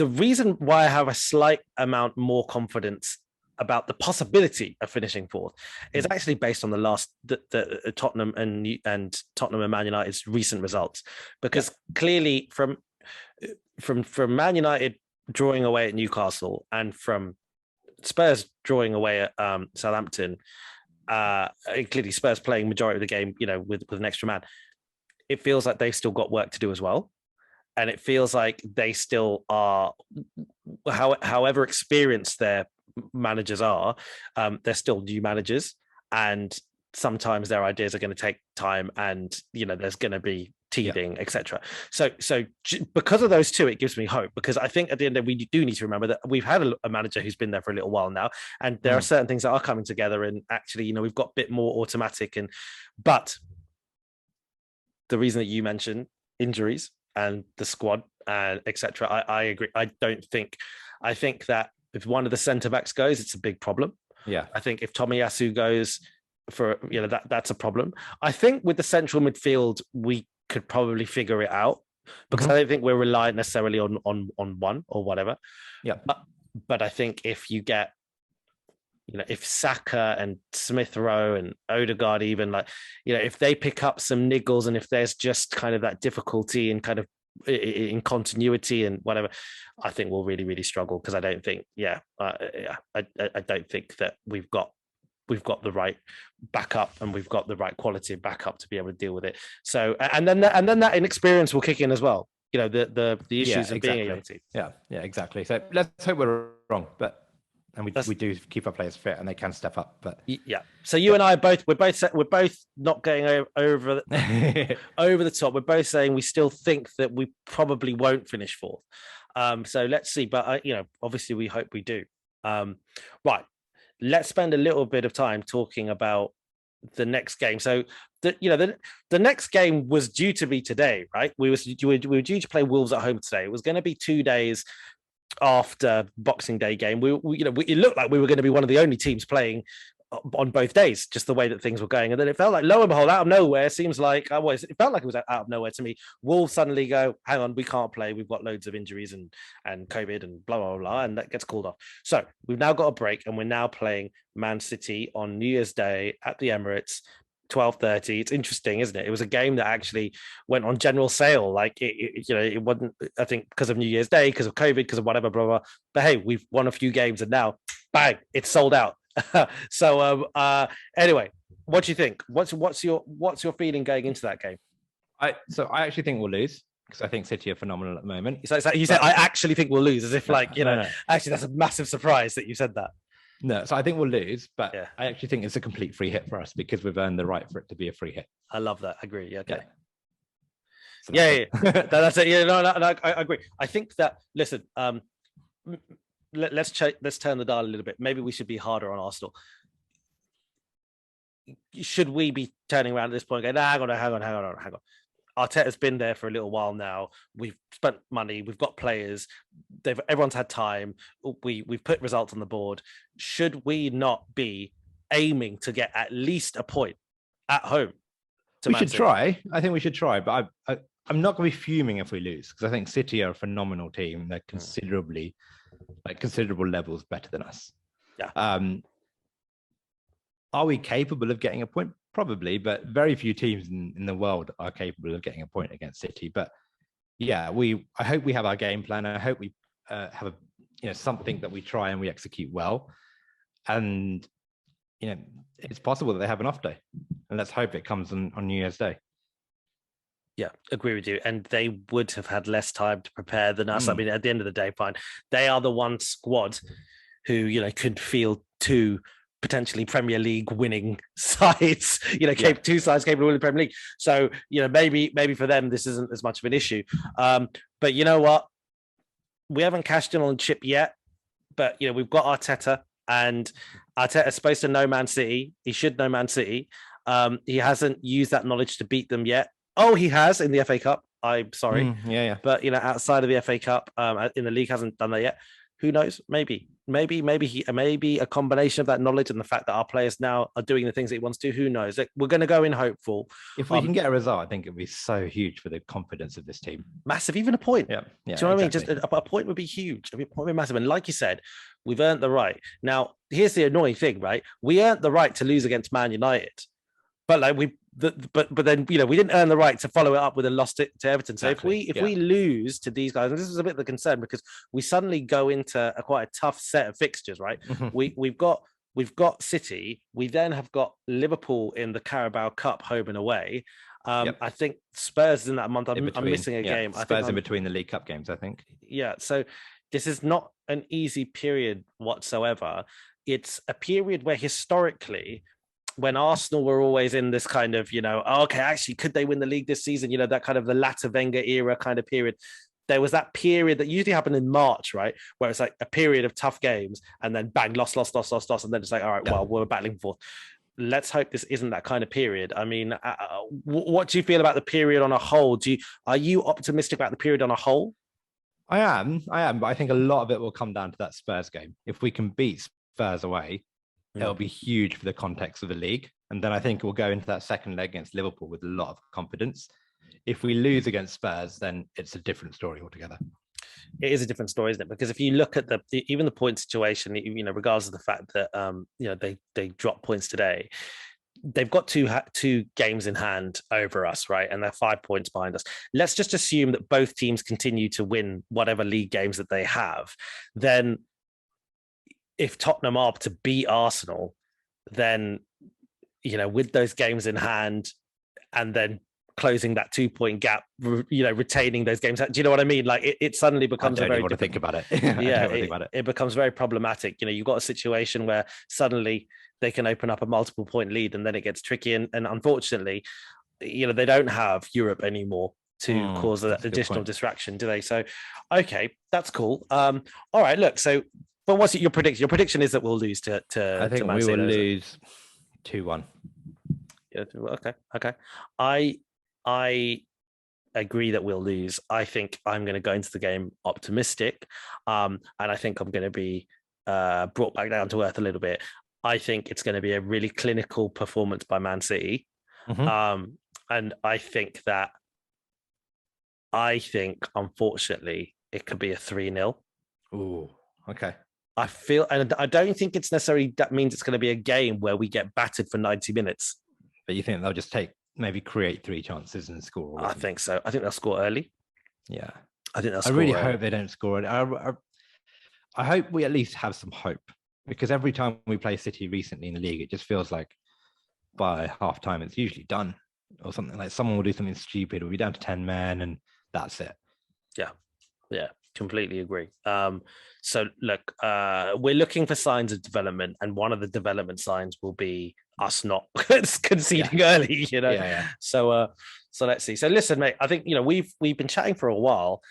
reason why I have a slight amount more confidence about the possibility of finishing 4th is actually based on the Tottenham and Tottenham and Man United's recent results. Because clearly from Man United drawing away at Newcastle and from Spurs drawing away at Southampton, clearly Spurs playing majority of the game, with an extra man, it feels like they've still got work to do as well. And it feels like they still are, however experienced their managers are, they're still new managers. And sometimes their ideas are going to take time and, there's going to be teething, etc. So because of those two, it gives me hope because I think at the end of the day, we do need to remember that we've had a manager who's been there for a little while now, and there are certain things that are coming together. And actually, we've got a bit more automatic. But the reason that you mentioned injuries and the squad, etc., I agree. I think that if one of the centre backs goes, it's a big problem. Yeah, I think if Tomiyasu goes for that's a problem. I think with the central midfield, we could probably figure it out because I don't think we're reliant necessarily on one or whatever. Yeah, but I think if you get, if Saka and Smith Rowe and Odegaard even if they pick up some niggles and if there's just kind of that difficulty and kind of in continuity and whatever, I think we'll really, really struggle because I don't think, I don't think that we've got the right backup and we've got the right quality of backup to be able to deal with it. So, and then that inexperience will kick in as well. The issues of being a young team. Yeah, exactly. So let's hope we're wrong, but And we do keep our players fit, and they can step up. But yeah, so you and I we're both not going over over the top. We're both saying we still think that we probably won't finish fourth. So let's see. But obviously we hope we do. Right. Let's spend a little bit of time talking about the next game. So the next game was due to be today, right? We were due to play Wolves at home today. It was going to be 2 days after Boxing Day game. It looked like we were going to be one of the only teams playing on both days, just the way that things were going. And then it felt like, lo and behold, out of nowhere, seems like it felt like it was out of nowhere to me. Wolves suddenly go, hang on, we can't play. We've got loads of injuries and COVID and blah, blah, blah. And that gets called off. So we've now got a break, and we're now playing Man City on New Year's Day at the Emirates. 12:30. It's interesting, isn't it? It was a game that actually went on general sale. Like it wasn't, I think, because of New Year's Day, because of COVID, because of whatever, blah, blah. But hey, we've won a few games, and now, bang, it's sold out. So anyway, what do you think? What's your feeling going into that game? I actually think we'll lose, because I think City are phenomenal at the moment. So you said I actually think we'll lose, as if no. Actually, that's a massive surprise that you said that. No, so I think we'll lose, but I actually think it's a complete free hit for us, because we've earned the right for it to be a free hit. I love that. I agree. Yeah. Okay. Yeah. So that's it. Yeah, no, I agree. I think that, listen, let's turn the dial a little bit. Maybe we should be harder on Arsenal. Should we be turning around at this point and going, hang on. Arteta's been there for a little while now. We've spent money. We've got players. Everyone's had time. We've put results on the board. Should we not be aiming to get at least a point at home? We should try. I think we should try. But I'm not going to be fuming if we lose, because I think City are a phenomenal team. They're considerable levels better than us. Yeah. Are we capable of getting a point? Probably, but very few teams in the world are capable of getting a point against City. But yeah, I hope we have our game plan. I hope we have something that we try and we execute well. And it's possible that they have an off day, and let's hope it comes on New Year's Day. Yeah, agree with you. And they would have had less time to prepare than us. I mean, at the end of the day, fine. They are the one squad who could field two potentially Premier League winning sides, two sides capable of winning the Premier League. So, maybe for them, this isn't as much of an issue. But you know what? We haven't cashed in on the chip yet, but, we've got Arteta, and Arteta's supposed to know Man City. He should know Man City. He hasn't used that knowledge to beat them yet. Oh, he has in the FA Cup. I'm sorry. Yeah. But, outside of the FA Cup, in the league, hasn't done that yet. Who knows? Maybe a combination of that knowledge and the fact that our players now are doing the things that he wants to. Who knows? We're going to go in hopeful. If we can get a result, I think it'd be so huge for the confidence of this team. Massive, even a point. Yeah. Do you know what I mean? Just a point would be huge. A point would be massive. And like you said, we've earned the right. Now, here's the annoying thing, right? We earned the right to lose against Man United, but but then we didn't earn the right to follow it up with a loss to Everton. So if we lose to these guys, and this is a bit of the concern, because we suddenly go into quite a tough set of fixtures, right? We've got City. We then have got Liverpool in the Carabao Cup, home and away. I think Spurs is in that month. I'm missing a game. Spurs in between the League Cup games, I think. Yeah. So this is not an easy period whatsoever. It's a period where historically, when Arsenal were always in this kind of, okay, actually, could they win the league this season? That kind of the latter Wenger era kind of period. There was that period that usually happened in March, right? Where it's like a period of tough games, and then bang, loss. And then it's like, all right, well, we're battling for. Let's hope this isn't that kind of period. I mean, what do you feel about the period on a whole? Are you optimistic about the period on a whole? I am, but I think a lot of it will come down to that Spurs game. If we can beat Spurs away, it'll be huge for the context of the league. And then I think we'll go into that second leg against Liverpool with a lot of confidence. If we lose against Spurs, then it's a different story altogether. It is a different story, isn't it? Because if you look at even the point situation, regardless of the fact that they dropped points today, they've got two games in hand over us, right? And they're 5 points behind us. Let's just assume that both teams continue to win whatever league games that they have. Then if Tottenham are to beat Arsenal, then, with those games in hand, and then closing that 2-point gap, retaining those games. Do you know what I mean? Like it suddenly becomes I don't want to think about it. It becomes very problematic. You've got a situation where suddenly they can open up a multiple point lead, and then it gets tricky. And unfortunately, they don't have Europe anymore to cause an additional distraction, do they? So, okay, that's cool. All right, look. So, but what's your prediction? Your prediction is that we'll lose to I think Man we City, will lose 2-1. Yeah. Okay. I agree that we'll lose. I think I'm going to go into the game optimistic, and I think I'm going to be brought back down to earth a little bit. I think it's going to be a really clinical performance by Man City, and I think unfortunately it could be a 3-0. Ooh, okay. I feel, and I don't think it's necessarily that means it's going to be a game where we get battered for 90 minutes. But you think they'll just create 3 chances and score? I think so. I think they'll score early. Yeah. I think I really hope they don't score it. I hope we at least have some hope, because every time we play City recently in the league, it just feels like by half time it's usually done, or something like someone will do something stupid. We'll be down to 10 men and that's it. Yeah, completely agree. So look, we're looking for signs of development, and one of the development signs will be us not conceding early. Yeah. So let's see. So listen, mate. I think we've been chatting for a while.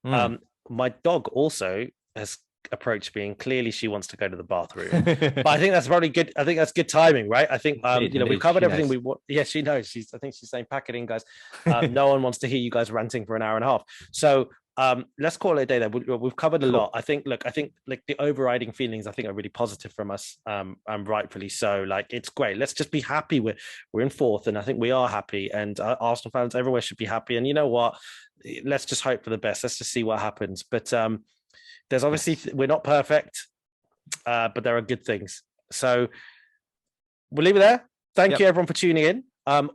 My dog also has approached me, and clearly she wants to go to the bathroom. But I think that's probably good. I think that's good timing, right? I think we've covered everything we want. Yeah, she knows. I think she's saying pack it in, guys. No one wants to hear you guys ranting for an hour and a half. So let's call it a day there. We've covered a lot. I think like the overriding feelings I think are really positive from us, and rightfully so. Like, it's great. Let's just be happy. We're in 4th, and I think we are happy, and Arsenal fans everywhere should be happy. And you know what? Let's just hope for the best. Let's just see what happens. But there's obviously we're not perfect, but there are good things. So we'll leave it there. Thank you everyone for tuning in.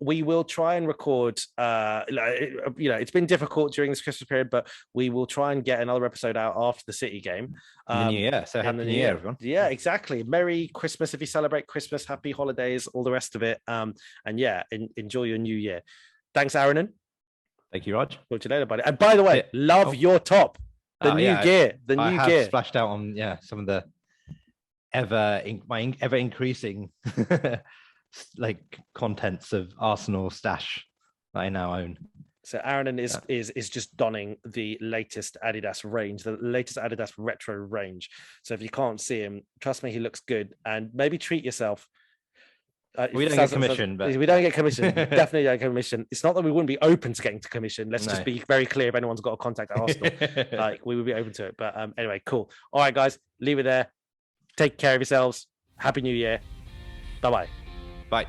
We will try and record. It's been difficult during this Christmas period, but we will try and get another episode out after the City game. In the new year. So happy new year, everyone. Yeah, exactly. Merry Christmas if you celebrate Christmas. Happy holidays, all the rest of it. And yeah, enjoy your new year. Thanks, Aaron. Thank you, Raj. Talk to you later, buddy. And by the way, love your top. The new gear. The new gear. Splashed out on some of the ever increasing like contents of Arsenal stash that I now own. So Aaron is just donning the latest Adidas range, the latest Adidas retro range. So if you can't see him, trust me, he looks good. And maybe treat yourself. We don't get commission, but we don't get commission. Definitely don't get commission. It's not that we wouldn't be open to getting to commission. Let's just be very clear. If anyone's got a contact at Arsenal, like, we would be open to it. But anyway, cool. All right, guys, leave it there. Take care of yourselves. Happy New Year. Bye-bye. Bye.